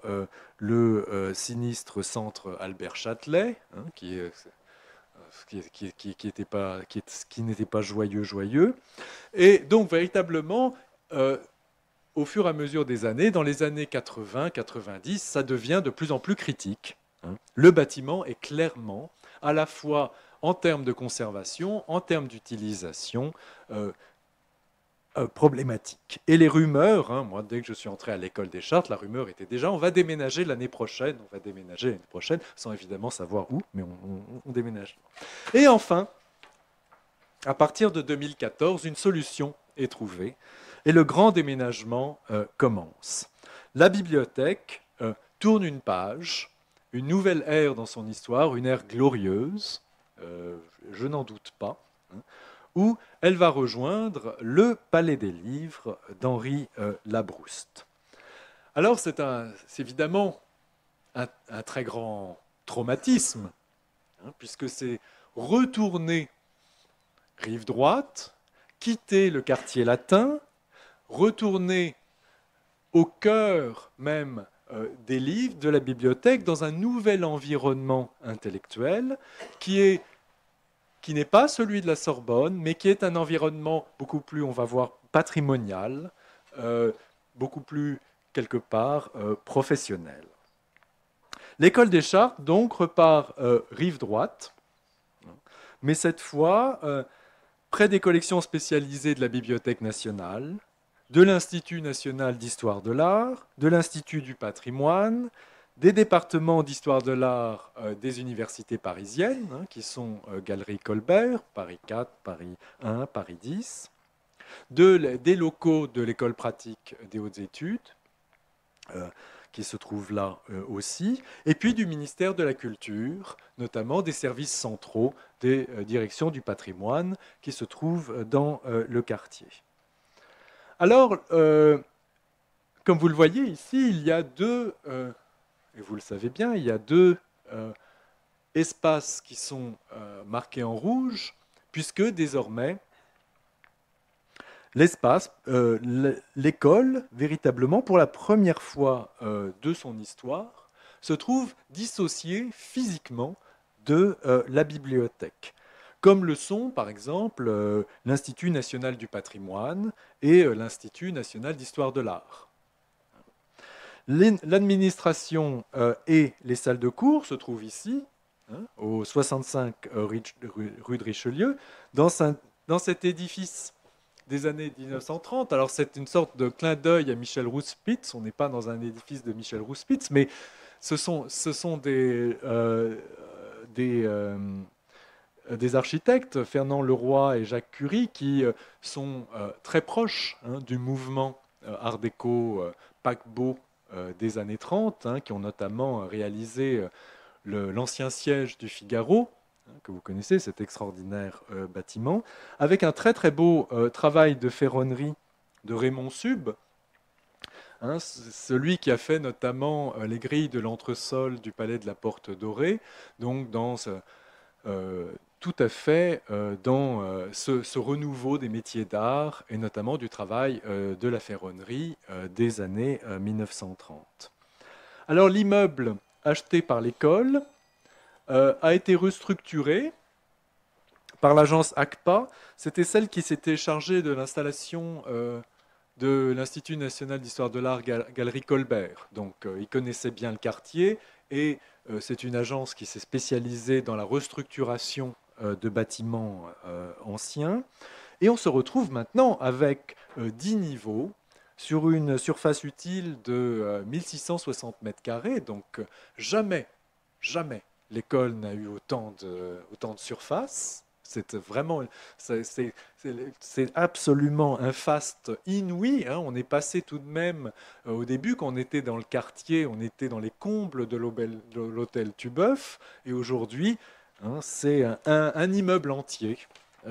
le sinistre centre Albert Châtelet, hein, qui n'était pas joyeux. Et donc, véritablement, au fur et à mesure des années, dans les années 80-90, ça devient de plus en plus critique, hein. Le bâtiment est clairement, à la fois en termes de conservation, en termes d'utilisation, problématique. Et les rumeurs, hein, moi, dès que je suis entré à l'école des Chartes, la rumeur était déjà on va déménager l'année prochaine, sans évidemment savoir où, mais on déménage. Et enfin, à partir de 2014, une solution est trouvée et le grand déménagement commence. La bibliothèque tourne une page, une nouvelle ère dans son histoire, une ère glorieuse, je n'en doute pas, hein, où elle va rejoindre le Palais des Livres d'Henri Labrouste. Alors c'est évidemment un très grand traumatisme, hein, puisque c'est retourner rive droite, quitter le quartier latin, retourner au cœur même des livres, de la bibliothèque, dans un nouvel environnement intellectuel qui n'est pas celui de la Sorbonne, mais qui est un environnement beaucoup plus, on va voir, patrimonial, beaucoup plus, quelque part, professionnel. L'école des Chartes, donc, repart rive droite, mais cette fois, près des collections spécialisées de la Bibliothèque nationale, de l'Institut national d'histoire de l'art, de l'Institut du patrimoine, des départements d'histoire de l'art des universités parisiennes, hein, qui sont Galerie Colbert, Paris 4, Paris 1, Paris 10, des locaux de l'école pratique des hautes études, qui se trouvent là aussi, et puis du ministère de la Culture, notamment des services centraux des directions du patrimoine qui se trouvent dans le quartier. Alors, comme vous le voyez ici, il y a deux, et vous le savez bien, il y a deux espaces qui sont marqués en rouge, puisque désormais, l'espace, l'école, véritablement, pour la première fois de son histoire, se trouve dissociée physiquement de la bibliothèque, comme le sont, par exemple, l'Institut national du patrimoine et l'Institut national d'histoire de l'art. L'administration et les salles de cours se trouvent ici, hein, au 65 rue de Richelieu, dans cet édifice des années 1930. Alors c'est une sorte de clin d'œil à Michel Rouspitz. On n'est pas dans un édifice de Michel Rouspitz, mais ce sont des architectes, Fernand Leroy et Jacques Curie, qui sont très proches, hein, du mouvement art déco paquebot des années 30, hein, qui ont notamment réalisé l'ancien siège du Figaro, que vous connaissez, cet extraordinaire bâtiment, avec un très très beau travail de ferronnerie de Raymond Sub, hein, celui qui a fait notamment les grilles de l'entresol du palais de la Porte Dorée, donc dans tout à fait dans ce renouveau des métiers d'art et notamment du travail de la ferronnerie des années 1930. Alors l'immeuble acheté par l'école a été restructuré par l'agence ACPA. C'était celle qui s'était chargée de l'installation de l'Institut national d'histoire de l'art Galerie Colbert. Donc ils connaissaient bien le quartier et c'est une agence qui s'est spécialisée dans la restructuration de bâtiments anciens. Et on se retrouve maintenant avec 10 niveaux sur une surface utile de 1660 mètres carrés. Donc jamais l'école n'a eu autant de surface. C'est vraiment, c'est absolument un faste inouï, hein. On est passé tout de même, au début, quand on était dans le quartier, on était dans les combles de l'hôtel Tubeuf, et aujourd'hui, hein, c'est un immeuble entier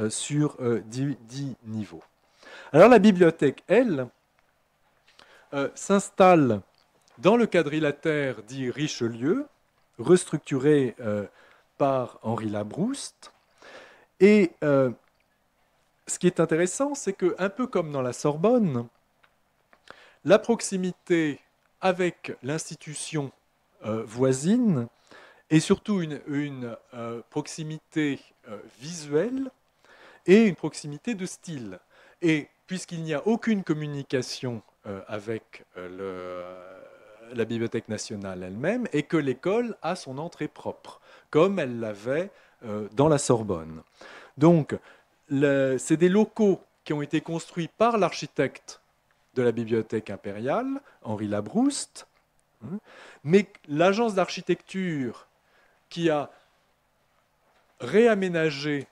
sur 10 niveaux. Alors la bibliothèque, elle, s'installe dans le quadrilatère dit Richelieu, restructuré par Henri Labrouste. Et ce qui est intéressant, c'est que, un peu comme dans la Sorbonne, la proximité avec l'institution voisine est surtout une proximité visuelle et une proximité de style. Et puisqu'il n'y a aucune communication avec la Bibliothèque nationale elle-même, et que l'école a son entrée propre, comme elle l'avait dans la Sorbonne. Donc, c'est des locaux qui ont été construits par l'architecte de la Bibliothèque impériale, Henri Labrouste, mais l'agence d'architecture qui a réaménagé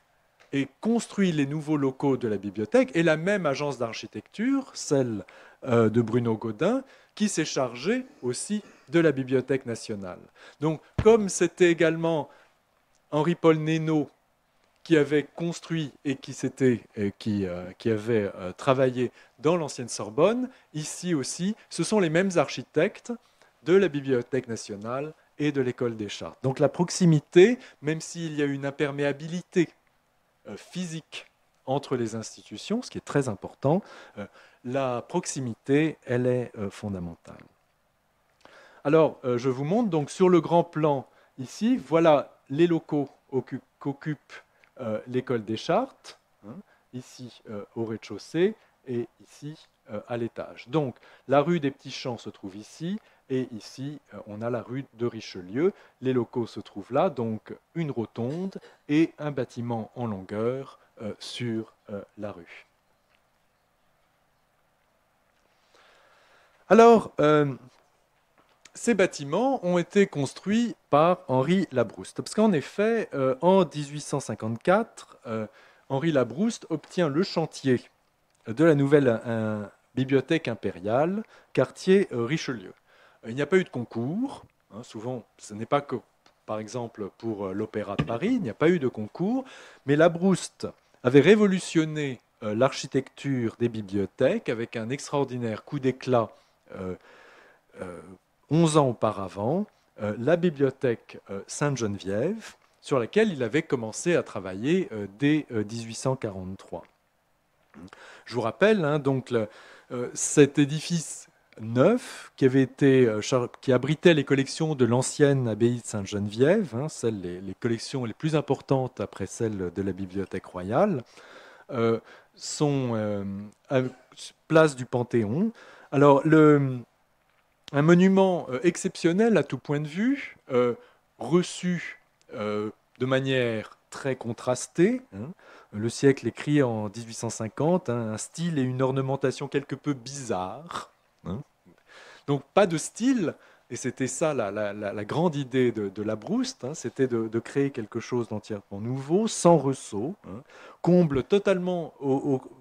et construit les nouveaux locaux de la bibliothèque est la même agence d'architecture, celle de Bruno Gaudin, qui s'est chargée aussi de la Bibliothèque nationale. Donc, comme c'était également Henri-Paul Nénaud qui avait construit et qui avait travaillé dans l'ancienne Sorbonne, ici aussi, ce sont les mêmes architectes de la Bibliothèque nationale et de l'École des Chartes. Donc la proximité, même s'il y a une imperméabilité physique entre les institutions, ce qui est très important, la proximité, elle est fondamentale. Alors, je vous montre donc sur le grand plan ici, voilà les locaux qu'occupe l'École des Chartes, hein, ici au rez-de-chaussée et ici à l'étage. Donc, la rue des Petits Champs se trouve ici, et ici, on a la rue de Richelieu. Les locaux se trouvent là, donc une rotonde et un bâtiment en longueur sur la rue. Alors, ces bâtiments ont été construits par Henri Labrouste. Parce qu'en effet, en 1854, Henri Labrouste obtient le chantier de la nouvelle bibliothèque impériale, quartier Richelieu. Il n'y a pas eu de concours. Hein, souvent, ce n'est pas que, par exemple, pour l'Opéra de Paris, il n'y a pas eu de concours. Mais Labrouste avait révolutionné l'architecture des bibliothèques avec un extraordinaire coup d'éclat 11 ans auparavant, la bibliothèque Sainte-Geneviève, sur laquelle il avait commencé à travailler dès 1843. Je vous rappelle, hein, donc, cet édifice neuf qui abritait les collections de l'ancienne abbaye de Sainte-Geneviève, hein, les collections les plus importantes après celles de la Bibliothèque royale, sont à place du Panthéon. Alors, un monument exceptionnel à tout point de vue, reçu de manière très contrastée. Hein. Le siècle écrit en 1850, hein, un style et une ornementation quelque peu bizarres. Hein. Donc pas de style, et c'était ça la grande idée de Labrouste, hein, c'était de créer quelque chose d'entièrement nouveau, sans ressaut, hein, comble totalement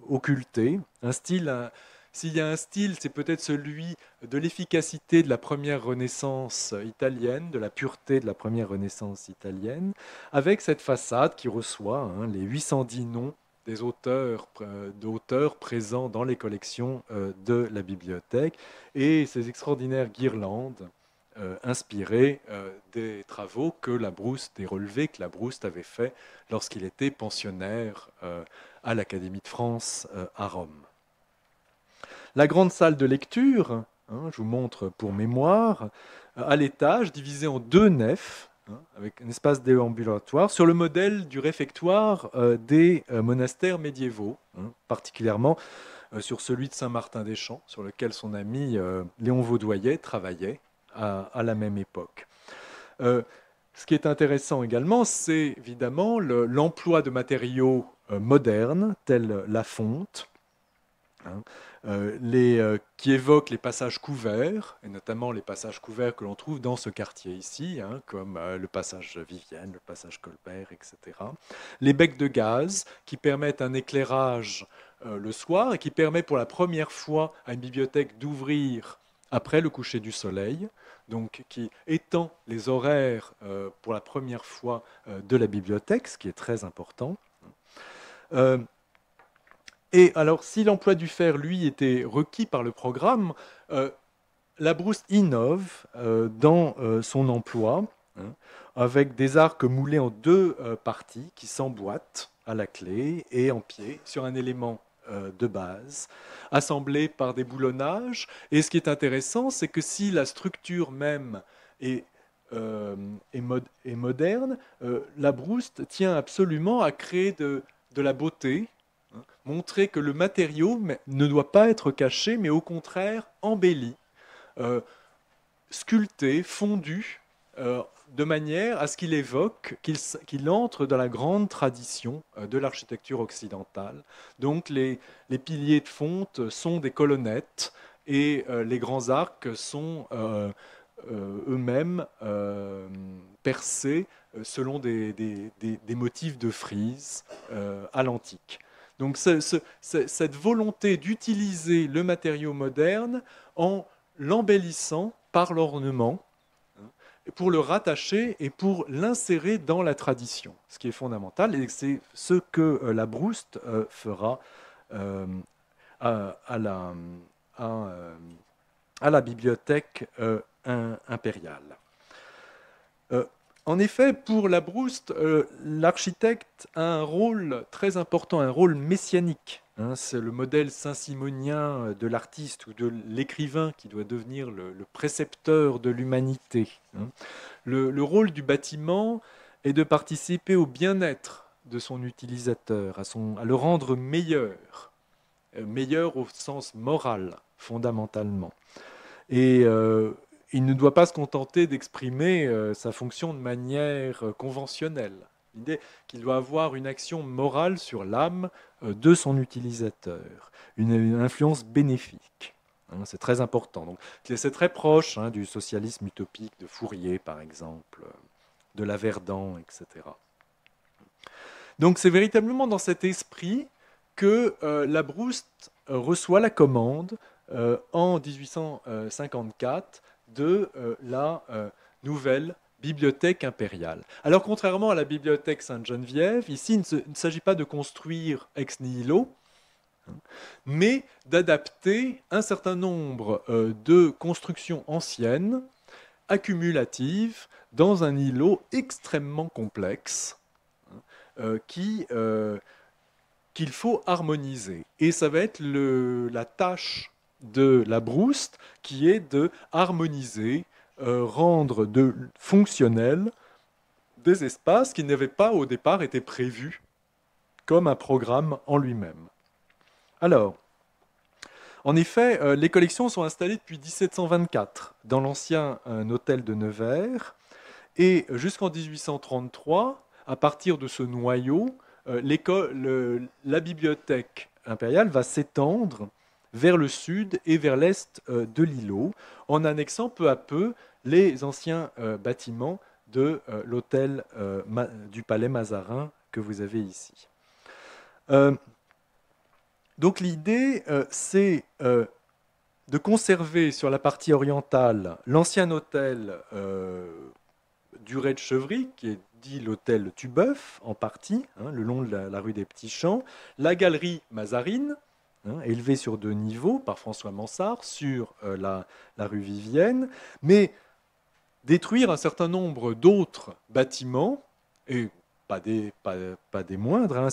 occulté, un style... S'il y a un style, c'est peut-être celui de l'efficacité de la première Renaissance italienne, de la pureté de la première Renaissance italienne, avec cette façade qui reçoit hein, les 810 noms des d'auteurs présents dans les collections de la bibliothèque et ces extraordinaires guirlandes inspirées des travaux des relevés que Labrouste avait fait lorsqu'il était pensionnaire à l'Académie de France à Rome. La grande salle de lecture, hein, je vous montre pour mémoire, à l'étage, divisée en 2 nefs, hein, avec un espace déambulatoire, sur le modèle du réfectoire des monastères médiévaux, hein, particulièrement sur celui de Saint-Martin-des-Champs, sur lequel son ami Léon Vaudoyer travaillait à la même époque. Ce qui est intéressant également, c'est évidemment l'emploi de matériaux modernes, tels la fonte, hein, qui évoquent les passages couverts, et notamment les passages couverts que l'on trouve dans ce quartier ici, hein, comme le passage Vivienne, le passage Colbert, etc. Les becs de gaz qui permettent un éclairage le soir et qui permet pour la première fois à une bibliothèque d'ouvrir après le coucher du soleil, donc qui étend les horaires pour la première fois de la bibliothèque, ce qui est très important. Et alors, si l'emploi du fer, lui, était requis par le programme, Labrouste innove dans son emploi, hein, avec des arcs moulés en deux parties qui s'emboîtent à la clé et en pied sur un élément de base, assemblé par des boulonnages. Et ce qui est intéressant, c'est que si la structure même est, est moderne, Labrouste tient absolument à créer de la beauté, hein, montrer que le matériau ne doit pas être caché, mais au contraire embelli, sculpté, fondu, de manière à ce qu'il évoque, qu'il entre dans la grande tradition de l'architecture occidentale. Donc les piliers de fonte sont des colonnettes et les grands arcs sont eux-mêmes percés selon des motifs de frise à l'antique. Donc cette volonté d'utiliser le matériau moderne en l'embellissant par l'ornement, hein, pour le rattacher et pour l'insérer dans la tradition, ce qui est fondamental, et c'est ce que Labrouste fera à la bibliothèque impériale. En effet, pour Labrouste, l'architecte a un rôle très important, un rôle messianique. Hein, c'est le modèle saint-simonien de l'artiste ou de l'écrivain qui doit devenir le précepteur de l'humanité. Hein. Le rôle du bâtiment est de participer au bien-être de son utilisateur, à le rendre meilleur, meilleur au sens moral, fondamentalement. Et il ne doit pas se contenter d'exprimer sa fonction de manière conventionnelle. L'idée qu'il doit avoir une action morale sur l'âme de son utilisateur, une influence bénéfique. Hein, c'est très important. Donc, c'est très proche du socialisme utopique de Fourier, par exemple, de Laverdan, etc. Donc c'est véritablement dans cet esprit que Labrouste reçoit la commande en 1854 de la nouvelle bibliothèque impériale. Alors contrairement à la bibliothèque Sainte-Geneviève, ici il ne s'agit pas de construire ex nihilo, mais d'adapter un certain nombre de constructions anciennes, accumulatives, dans un îlot extrêmement complexe, qu'il faut harmoniser. Et ça va être la tâche de Labrouste, qui est de harmoniser, rendre fonctionnels des espaces qui n'avaient pas au départ été prévus comme un programme en lui-même. Alors, en effet, les collections sont installées depuis 1724 dans l'ancien hôtel de Nevers, et jusqu'en 1833, à partir de ce noyau, la bibliothèque impériale va s'étendre vers le sud et vers l'est de l'îlot, en annexant peu à peu les anciens bâtiments de l'hôtel du Palais Mazarin que vous avez ici. Donc l'idée, c'est de conserver sur la partie orientale l'ancien hôtel du Rez-de-Chevry, qui est dit l'hôtel Tubeuf, en partie, le long de la rue des Petits Champs, la galerie Mazarine, élevée sur 2 niveaux par François Mansart, sur la rue Vivienne, mais détruire un certain nombre d'autres bâtiments, et pas des moindres,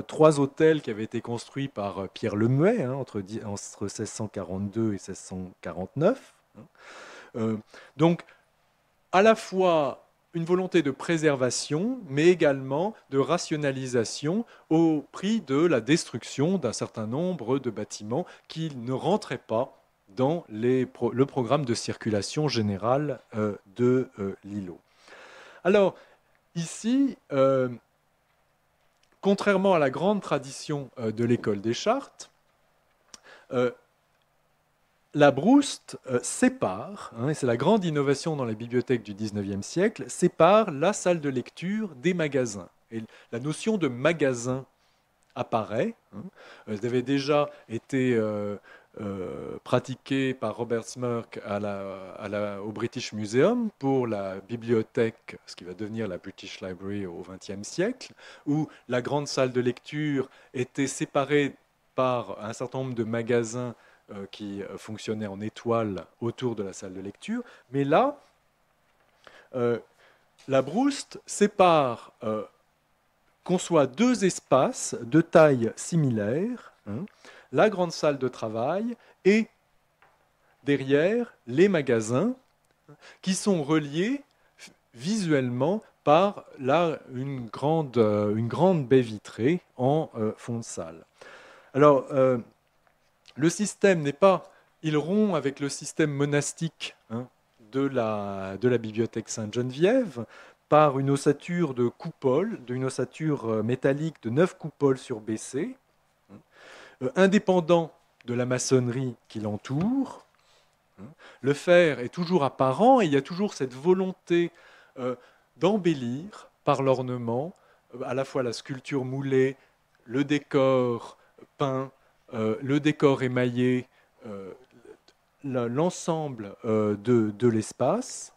3 hôtels qui avaient été construits par Pierre Lemuet entre 1642 et 1649. Donc, à la fois une volonté de préservation, mais également de rationalisation au prix de la destruction d'un certain nombre de bâtiments qui ne rentraient pas dans le programme de circulation générale de l'îlot. Alors, ici, contrairement à la grande tradition de l'école des Chartes, La Brouste sépare, et c'est la grande innovation dans les bibliothèques du XIXe siècle, sépare la salle de lecture des magasins. Et la notion de magasin apparaît. Elle avait déjà été pratiquée par Robert Smirke au British Museum pour la bibliothèque, ce qui va devenir la British Library au XXe siècle, où la grande salle de lecture était séparée par un certain nombre de magasins qui fonctionnaient en étoile autour de la salle de lecture. Mais là, la Brouste sépare, conçoit deux espaces de taille similaire, la grande salle de travail et derrière les magasins qui sont reliés visuellement par une grande baie vitrée en fond de salle. Alors, le système n'est pas... Il rompt avec le système monastique de la bibliothèque Sainte-Geneviève par une ossature de coupole, d'une ossature métallique de 9 coupoles surbaissées, indépendant de la maçonnerie qui l'entoure. Le fer est toujours apparent et il y a toujours cette volonté d'embellir par l'ornement à la fois la sculpture moulée, le décor peint, le décor émaillé, l'ensemble de l'espace.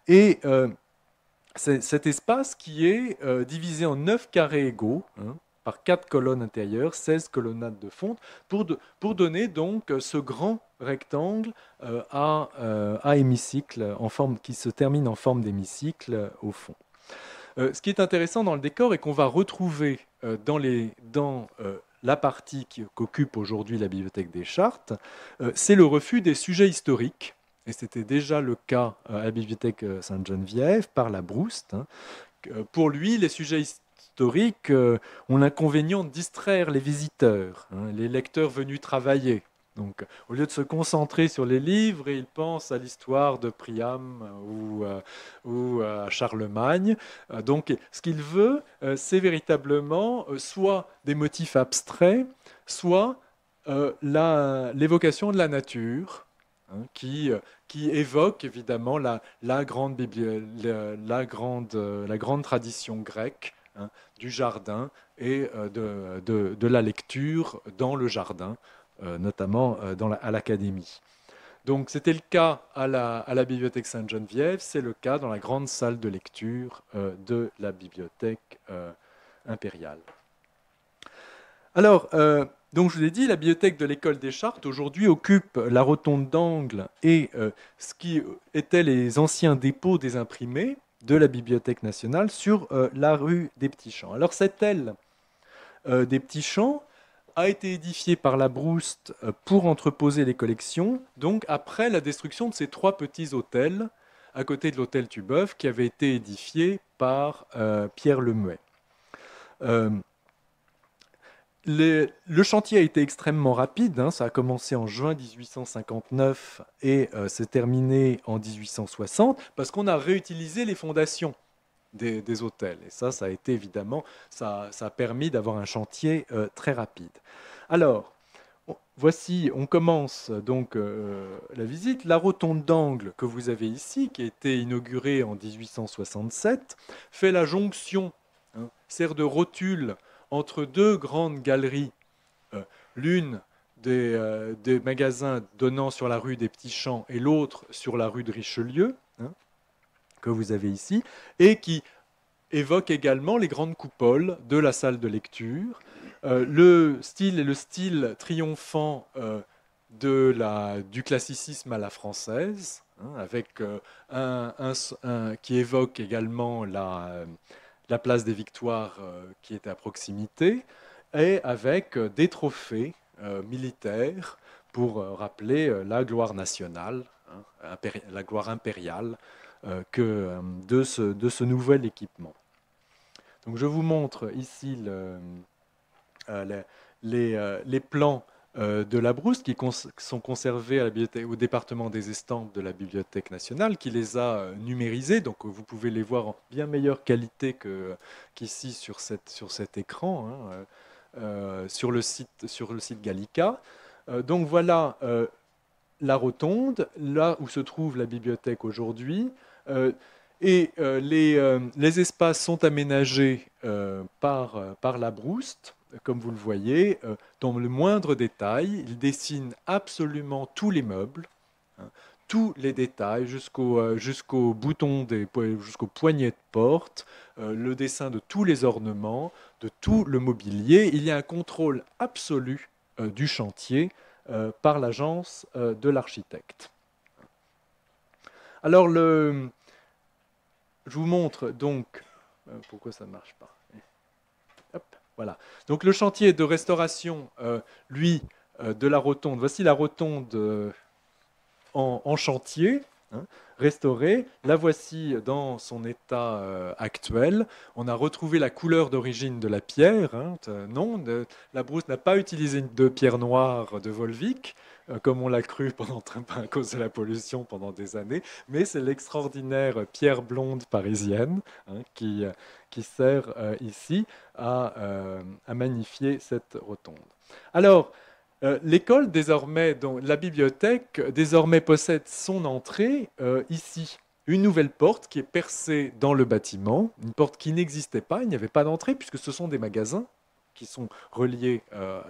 Et c'est cet espace qui est divisé en 9 carrés égaux, par 4 colonnes intérieures, 16 colonnades de fonte, pour donner donc ce grand rectangle à hémicycle, qui se termine en forme d'hémicycle au fond. Ce qui est intéressant dans le décor et qu'on va retrouver dans la partie qu'occupe aujourd'hui la Bibliothèque des Chartes, c'est le refus des sujets historiques. Et c'était déjà le cas à la Bibliothèque Sainte-Geneviève par la Brouste. Pour lui, les sujets historiques ont l'inconvénient de distraire les visiteurs, les lecteurs venus travailler. Donc, au lieu de se concentrer sur les livres, ils pensent à l'histoire de Priam ou à Charlemagne. Donc, ce qu'il veut, c'est véritablement soit des motifs abstraits, soit l'évocation de la nature, qui évoque évidemment la grande tradition grecque du jardin et de la lecture dans le jardin, notamment à l'Académie. Donc c'était le cas à la Bibliothèque Sainte-Geneviève, c'est le cas dans la grande salle de lecture de la Bibliothèque impériale. Alors, donc je vous ai dit, la bibliothèque de l'École des Chartes aujourd'hui occupe la rotonde d'angle et ce qui étaient les anciens dépôts des imprimés de la Bibliothèque nationale sur la rue des Petits Champs. Alors cette aile des Petits Champs a été édifiée par la Brouste pour entreposer les collections, donc après la destruction de ces 3 petits hôtels à côté de l'hôtel Tubeuf qui avait été édifié par Pierre Lemuet. Le chantier a été extrêmement rapide, ça a commencé en juin 1859 et s'est terminé en 1860 parce qu'on a réutilisé les fondations des hôtels. Et ça a été évidemment, ça a permis d'avoir un chantier très rapide. Alors, voici, on commence donc la visite. La rotonde d'angle que vous avez ici, qui a été inaugurée en 1867, fait la jonction, sert de rotule entre 2 grandes galeries, l'une des magasins donnant sur la rue des Petits Champs et l'autre sur la rue de Richelieu, que vous avez ici, et qui évoque également les grandes coupoles de la salle de lecture. Le style est le style triomphant du classicisme à la française, avec qui évoque également la place des Victoires qui est à proximité, et avec des trophées militaires pour rappeler la gloire nationale, la gloire impériale de ce nouvel équipement. Donc je vous montre ici les plans de la Brouste qui sont conservés au département des estampes de la Bibliothèque nationale, qui les a numérisés, donc vous pouvez les voir en bien meilleure qualité qu'ici sur cet écran, sur le site Gallica. Donc voilà la rotonde, là où se trouve la bibliothèque aujourd'hui. Les espaces sont aménagés par la Brouste, comme vous le voyez, dans le moindre détail. Il dessine absolument tous les meubles, hein, tous les détails, jusqu'au bouton, jusqu'au poignet de porte, le dessin de tous les ornements, de tout le mobilier. Il y a un contrôle absolu du chantier par l'agence de l'architecte. Alors, je vous montre donc pourquoi ça ne marche pas. Hop, voilà. Donc le chantier de restauration, lui, de la rotonde. Voici la rotonde en chantier, hein, restaurée. La voici dans son état actuel. On a retrouvé la couleur d'origine de la pierre. Hein. Non, la Brousse n'a pas utilisé de pierre noire de Volvic, comme on l'a cru à cause de la pollution pendant des années, mais c'est l'extraordinaire pierre blonde parisienne, hein, qui sert ici à magnifier cette rotonde. Alors, l'école, désormais, donc, la bibliothèque, désormais possède son entrée ici. Une nouvelle porte qui est percée dans le bâtiment, une porte qui n'existait pas, il n'y avait pas d'entrée puisque ce sont des magasins qui sont reliés,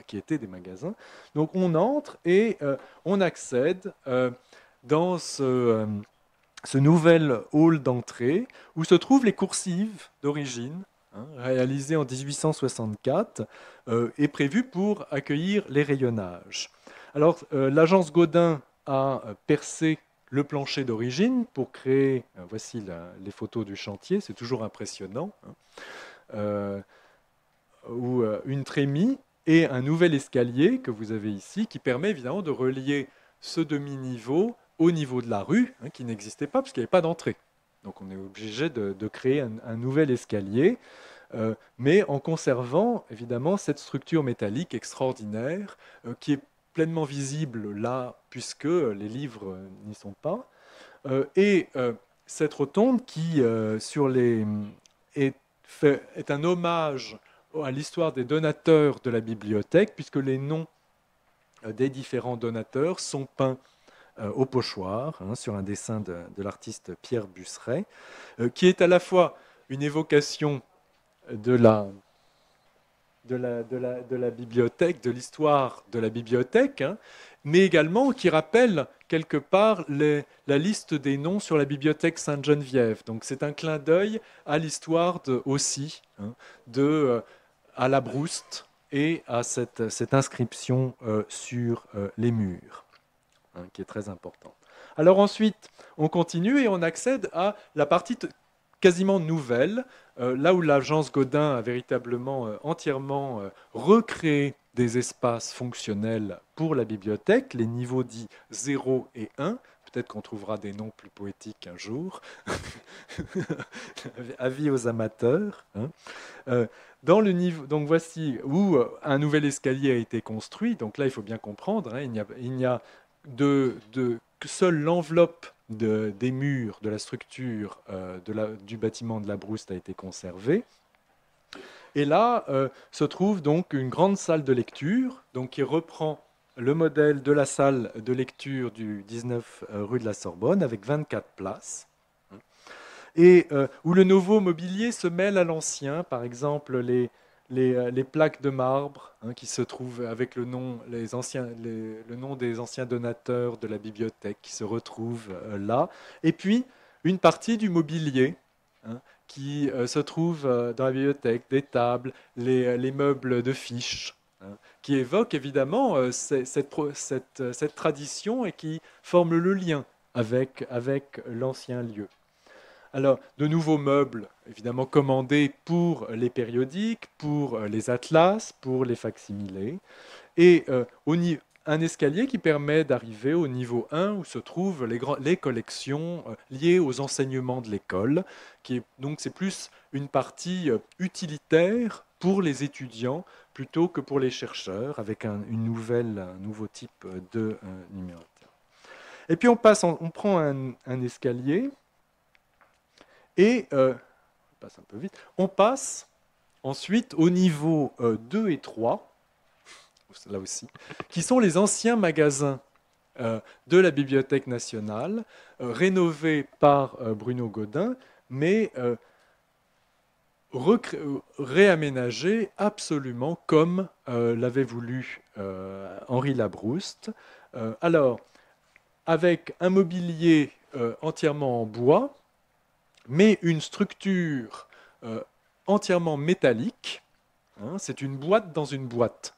qui étaient des magasins. Donc on entre et on accède dans ce nouvel hall d'entrée où se trouvent les coursives d'origine, hein, réalisées en 1864 et prévues pour accueillir les rayonnages. Alors, l'agence Gaudin a percé le plancher d'origine pour créer, voici les photos du chantier, c'est toujours impressionnant, hein, ou une trémie et un nouvel escalier que vous avez ici qui permet évidemment de relier ce demi-niveau au niveau de la rue, hein, qui n'existait pas parce qu'il n'y avait pas d'entrée. Donc on est obligé de créer un nouvel escalier, mais en conservant évidemment cette structure métallique extraordinaire qui est pleinement visible là, puisque les livres n'y sont pas. Et cette rotonde qui est, est un hommage à l'histoire des donateurs de la bibliothèque, puisque les noms des différents donateurs sont peints au pochoir, hein, sur un dessin de l'artiste Pierre Busseret, qui est à la fois une évocation de la bibliothèque, de l'histoire de la bibliothèque, hein, mais également qui rappelle quelque part la liste des noms sur la bibliothèque Sainte-Geneviève. Donc c'est un clin d'œil à l'histoire aussi, hein, à la Brouste et à cette inscription sur les murs, hein, qui est très importante. Alors ensuite, on continue et on accède à la partie quasiment nouvelle, là où l'agence Gaudin a véritablement entièrement recréé des espaces fonctionnels pour la bibliothèque, les niveaux dits 0 et 1. Peut-être qu'on trouvera des noms plus poétiques un jour. Avis aux amateurs. Hein. Dans le niveau, donc voici où un nouvel escalier a été construit. Donc là, il faut bien comprendre, hein, il n'y a que seule l'enveloppe des murs, de la structure du bâtiment de la Brouste a été conservée. Et là se trouve donc une grande salle de lecture, donc qui reprend le modèle de la salle de lecture du 19 rue de la Sorbonne, avec 24 places, et où le nouveau mobilier se mêle à l'ancien, par exemple les plaques de marbre, hein, qui se trouvent avec le nom des anciens donateurs de la bibliothèque qui se retrouvent là, et puis une partie du mobilier, hein, qui se trouve dans la bibliothèque, des tables, les meubles de fiches, hein, qui évoquent évidemment cette tradition et qui forment le lien avec l'ancien lieu. Alors, de nouveaux meubles, évidemment commandés pour les périodiques, pour les atlas, pour les facsimilés, et un escalier qui permet d'arriver au niveau 1 où se trouvent les collections liées aux enseignements de l'école. Donc c'est plus une partie utilitaire pour les étudiants plutôt que pour les chercheurs, avec un nouveau type de numérateur. Et puis on prend un escalier. Et on passe ensuite au niveau 2 et 3, là aussi, qui sont les anciens magasins de la Bibliothèque nationale, rénovés par Bruno Gaudin, mais réaménagés absolument comme l'avait voulu Henri Labrouste. Alors, avec un mobilier entièrement en bois, mais une structure entièrement métallique. Hein, c'est une boîte dans une boîte.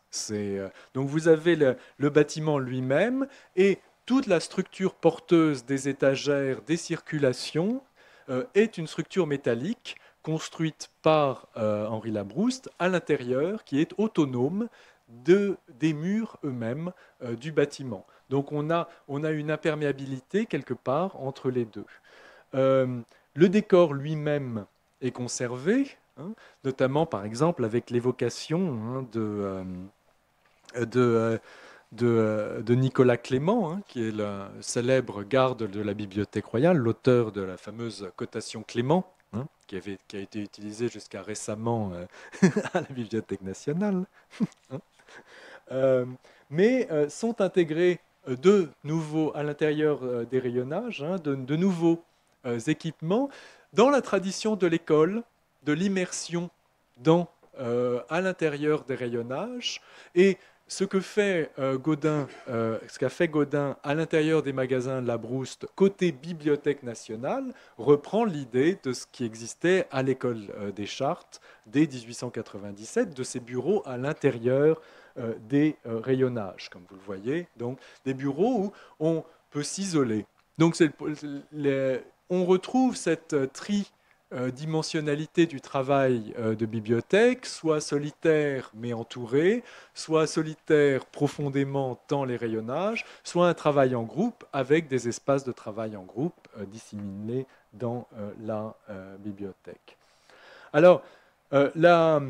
Donc vous avez le bâtiment lui-même et toute la structure porteuse des étagères, des circulations, est une structure métallique construite par Henri Labrouste à l'intérieur, qui est autonome des murs eux-mêmes du bâtiment. Donc on a une imperméabilité quelque part entre les deux. Le décor lui-même est conservé, hein, notamment par exemple avec l'évocation hein, de Nicolas Clément, hein, qui est le célèbre garde de la Bibliothèque royale, l'auteur de la fameuse cotation Clément, hein, qui a été utilisée jusqu'à récemment à la Bibliothèque nationale. Hein. Mais sont intégrés de nouveau à l'intérieur des rayonnages, hein, de nouveaux équipements, dans la tradition de l'école, de l'immersion à l'intérieur des rayonnages. Et ce qu'a fait Gaudin à l'intérieur des magasins Labrouste, côté Bibliothèque nationale, reprend l'idée de ce qui existait à l'école des Chartes dès 1897, de ces bureaux à l'intérieur des rayonnages, comme vous le voyez, donc des bureaux où on peut s'isoler. Donc on retrouve cette tridimensionnalité du travail de bibliothèque, soit solitaire mais entouré, soit solitaire profondément dans les rayonnages, soit un travail en groupe avec des espaces de travail en groupe disséminés dans la bibliothèque. Alors, la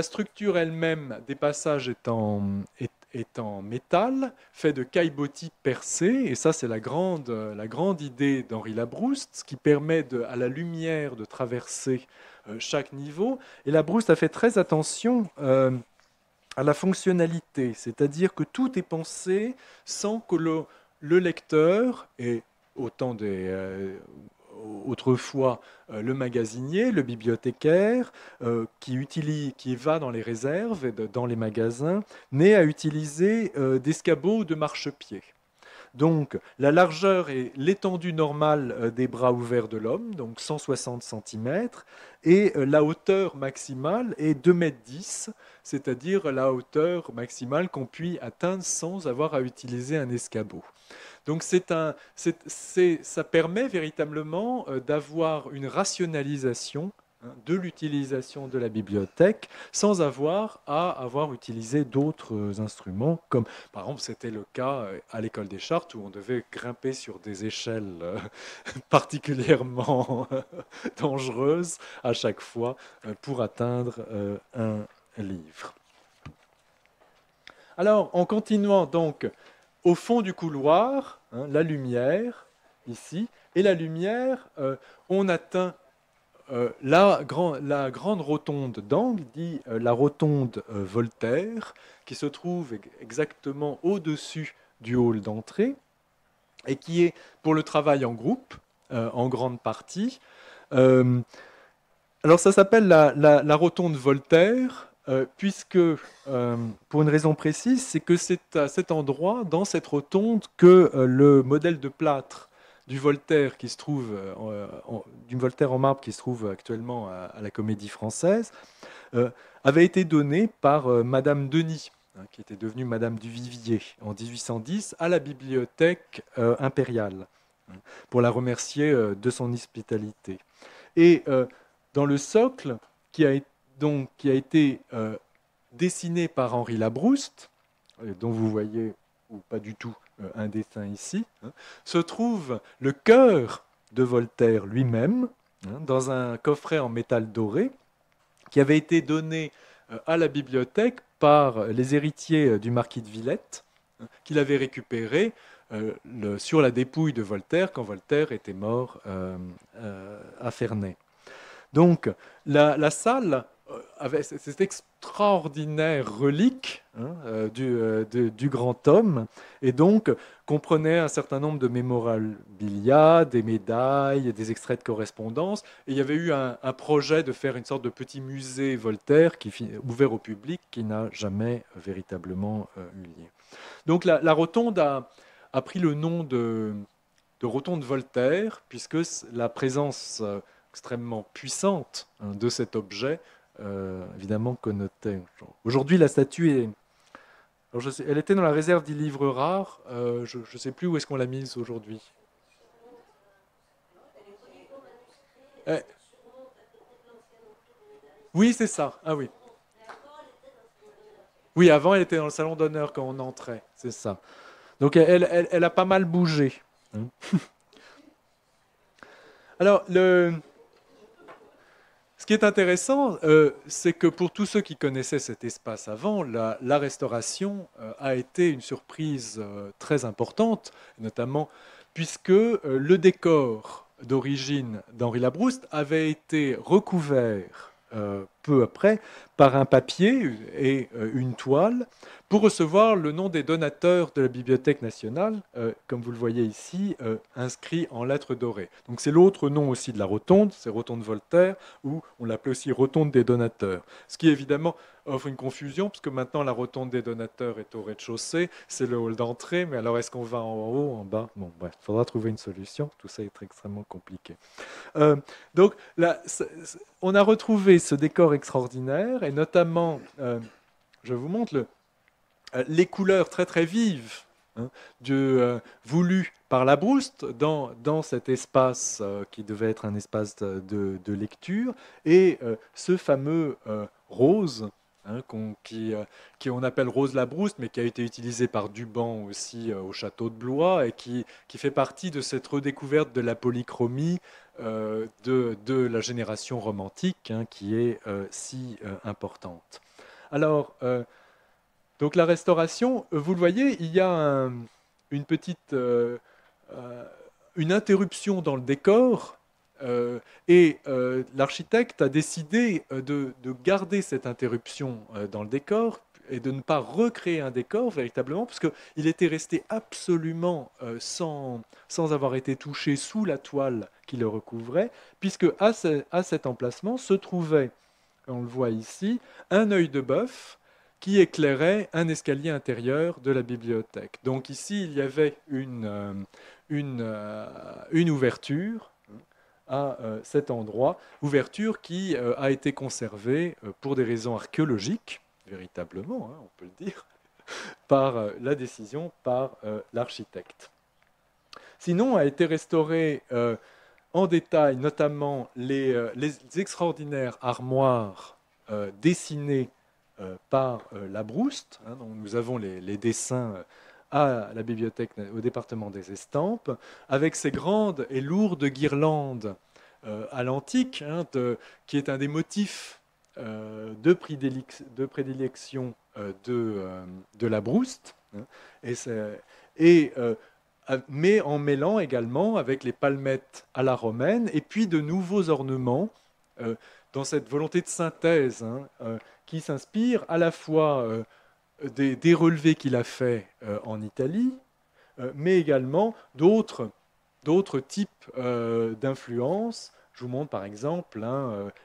structure elle-même des passages est en métal, fait de caillebotis percés, et ça c'est la grande idée d'Henri Labrouste, ce qui permet à la lumière de traverser chaque niveau. Et Labrouste a fait très attention à la fonctionnalité, c'est-à-dire que tout est pensé sans que le lecteur, et autant autrefois le magasinier, le bibliothécaire, qui va dans les réserves et dans les magasins, n'ait à utiliser d'escabeaux ou de marchepieds. Donc la largeur et l'étendue normale des bras ouverts de l'homme, donc 160 cm, et la hauteur maximale est 2,10 m, c'est-à-dire la hauteur maximale qu'on puisse atteindre sans avoir à utiliser un escabeau. Donc ça permet véritablement d'avoir une rationalisation de l'utilisation de la bibliothèque sans avoir à avoir utilisé d'autres instruments, comme par exemple c'était le cas à l'école des Chartes où on devait grimper sur des échelles particulièrement dangereuses à chaque fois pour atteindre un livre. Alors, en continuant donc au fond du couloir, hein, la lumière, ici, et la lumière, on atteint la grande rotonde d'angle, dit la rotonde Voltaire, qui se trouve exactement au-dessus du hall d'entrée, et qui est pour le travail en groupe, en grande partie. Alors ça s'appelle la rotonde Voltaire, puisque, pour une raison précise, c'est que c'est à cet endroit, dans cette rotonde, que le modèle de plâtre du Voltaire qui se trouve, du Voltaire en marbre qui se trouve actuellement à la Comédie Française, avait été donné par Madame Denis, hein, qui était devenue Madame du Vivier en 1810 à la Bibliothèque impériale, hein, pour la remercier de son hospitalité. Et dans le socle, qui a été dessiné par Henri Labrouste, dont vous voyez, ou pas du tout, un dessin ici, hein, se trouve le cœur de Voltaire lui-même, hein, dans un coffret en métal doré, qui avait été donné à la bibliothèque par les héritiers du marquis de Villette, hein, qu'il avait récupéré sur la dépouille de Voltaire quand Voltaire était mort à Ferney. Donc la salle avait cette extraordinaire relique du grand homme, et donc comprenait un certain nombre de mémorabilia, des médailles, des extraits de correspondance. Et il y avait eu un projet de faire une sorte de petit musée Voltaire ouvert au public qui n'a jamais véritablement eu lieu. Donc la rotonde a pris le nom de rotonde Voltaire, puisque la présence extrêmement puissante de cet objet, évidemment, connotait. Aujourd'hui, la statue est. Alors, elle était dans la réserve des livres rares. Je ne sais plus où est-ce qu'on l'a mise aujourd'hui. Eh, oui, c'est ça. Ah oui. Oui, avant, elle était dans le salon d'honneur quand on entrait. C'est ça. Donc, elle a pas mal bougé. Alors, ce qui est intéressant, c'est que pour tous ceux qui connaissaient cet espace avant, la restauration a été une surprise très importante, notamment puisque le décor d'origine d'Henri Labrouste avait été recouvert peu après par un papier et une toile pour recevoir le nom des donateurs de la Bibliothèque nationale, comme vous le voyez ici, inscrit en lettres dorées. Donc c'est l'autre nom aussi de la rotonde, c'est Rotonde Voltaire, ou on l'appelait aussi rotonde des donateurs. Ce qui évidemment offre une confusion, parce que maintenant la rotonde des donateurs est au rez-de-chaussée, c'est le hall d'entrée, mais alors est-ce qu'on va en haut, en bas? Bon, bref, il faudra trouver une solution, tout ça est extrêmement compliqué. Donc là, on a retrouvé ce décor extraordinaire, et notamment, je vous montre les couleurs très très vives voulues par Labrouste dans cet espace qui devait être un espace de lecture, et ce fameux rose qu'on appelle rose Labrouste, mais qui a été utilisé par Duban aussi au château de Blois, et qui fait partie de cette redécouverte de la polychromie de la génération romantique, qui est si importante. Alors, donc la restauration, vous le voyez, il y a une petite une interruption dans le décor, et l'architecte a décidé de garder cette interruption dans le décor et de ne pas recréer un décor véritablement, parce qu'il était resté absolument sans avoir été touché sous la toile qui le recouvrait, puisque à cet emplacement se trouvait, on le voit ici, un œil de bœuf qui éclairait un escalier intérieur de la bibliothèque. Donc ici, il y avait une ouverture à cet endroit, ouverture qui a été conservée pour des raisons archéologiques, véritablement, on peut le dire, par la décision par l'architecte. Sinon, a été restaurée en détail, notamment les extraordinaires armoires dessinées par Labrouste. Donc nous avons les dessins à la bibliothèque, au département des estampes, avec ces grandes et lourdes guirlandes à l'antique, qui est un des motifs de prédilection de Labrouste, mais en mêlant également avec les palmettes à la romaine, et puis de nouveaux ornements dans cette volonté de synthèse qui s'inspire à la fois des relevés qu'il a faits en Italie, mais également d'autres types d'influences. Je vous montre par exemple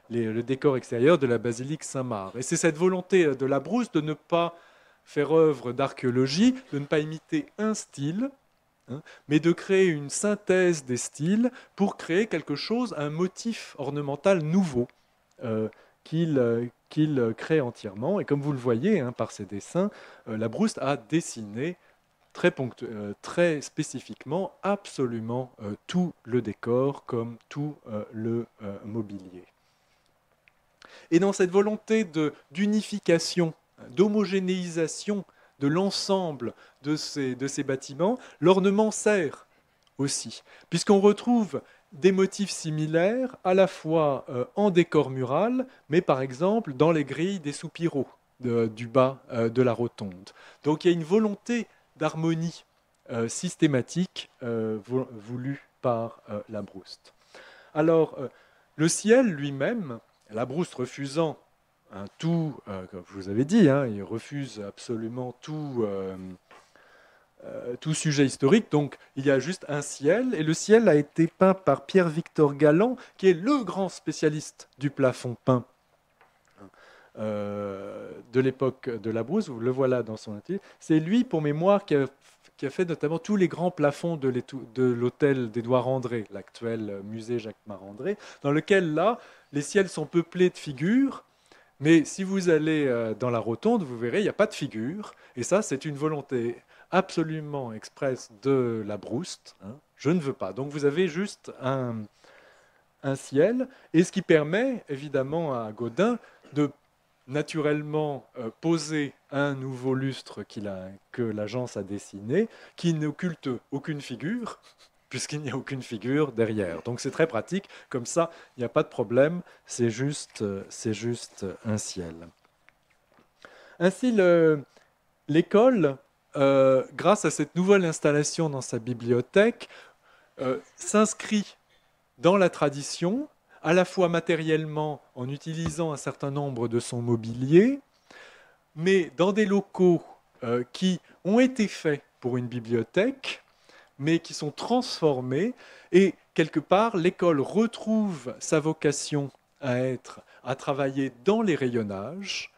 le décor extérieur de la basilique Saint-Marc. Et c'est cette volonté de Labrouste de ne pas faire œuvre d'archéologie, de ne pas imiter un style, mais de créer une synthèse des styles pour créer quelque chose, un motif ornemental nouveau qu'il crée entièrement. Et comme vous le voyez par ses dessins, Labrouste a dessiné très spécifiquement absolument tout le décor comme tout le mobilier. Et dans cette volonté d'unification, d'homogénéisation de l'ensemble de ces bâtiments, l'ornement sert aussi, puisqu'on retrouve des motifs similaires à la fois en décor mural, mais par exemple dans les grilles des soupiraux du bas de la rotonde. Donc il y a une volonté d'harmonie systématique voulue par Labrouste. Alors, le ciel lui-même, Labrouste refusant comme je vous avais dit, hein, il refuse absolument tout sujet historique. Donc il y a juste un ciel, et le ciel a été peint par Pierre-Victor Galland, qui est le grand spécialiste du plafond peint de l'époque de la Brousse. Vous le voilà dans son atelier. C'est lui, pour mémoire, qui a fait notamment tous les grands plafonds de l'hôtel d'Édouard André, l'actuel musée Jacques Marandré, dans lequel, là, les ciels sont peuplés de figures. Mais si vous allez dans la rotonde, vous verrez, il n'y a pas de figure. Et ça, c'est une volonté absolument expresse de la Brouste. Hein. Je ne veux pas. Donc vous avez juste un ciel. Et ce qui permet, évidemment, à Gaudin de naturellement poser un nouveau lustre que l'agence a dessiné, qui n'occulte aucune figure, puisqu'il n'y a aucune figure derrière. Donc c'est très pratique, comme ça, il n'y a pas de problème, c'est juste un ciel. Ainsi, l'école, grâce à cette nouvelle installation dans sa bibliothèque, s'inscrit dans la tradition, à la fois matériellement en utilisant un certain nombre de son mobilier, mais dans des locaux qui ont été faits pour une bibliothèque, mais qui sont transformés, et quelque part, l'école retrouve sa vocation à travailler dans les rayonnages,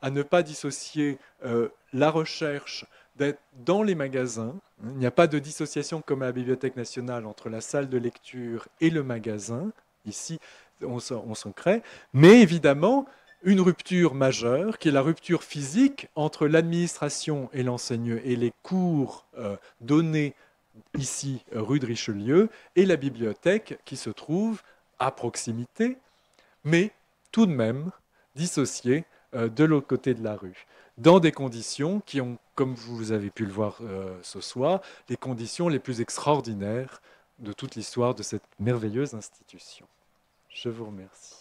à ne pas dissocier la recherche d'être dans les magasins. Il n'y a pas de dissociation comme à la Bibliothèque nationale entre la salle de lecture et le magasin. Ici, on s'en crée. Mais évidemment, une rupture majeure, qui est la rupture physique entre l'administration et l'enseignement et les cours donnés ici, rue de Richelieu, et la bibliothèque qui se trouve à proximité, mais tout de même dissociée de l'autre côté de la rue, dans des conditions qui ont, comme vous avez pu le voir ce soir, les conditions les plus extraordinaires de toute l'histoire de cette merveilleuse institution. Je vous remercie.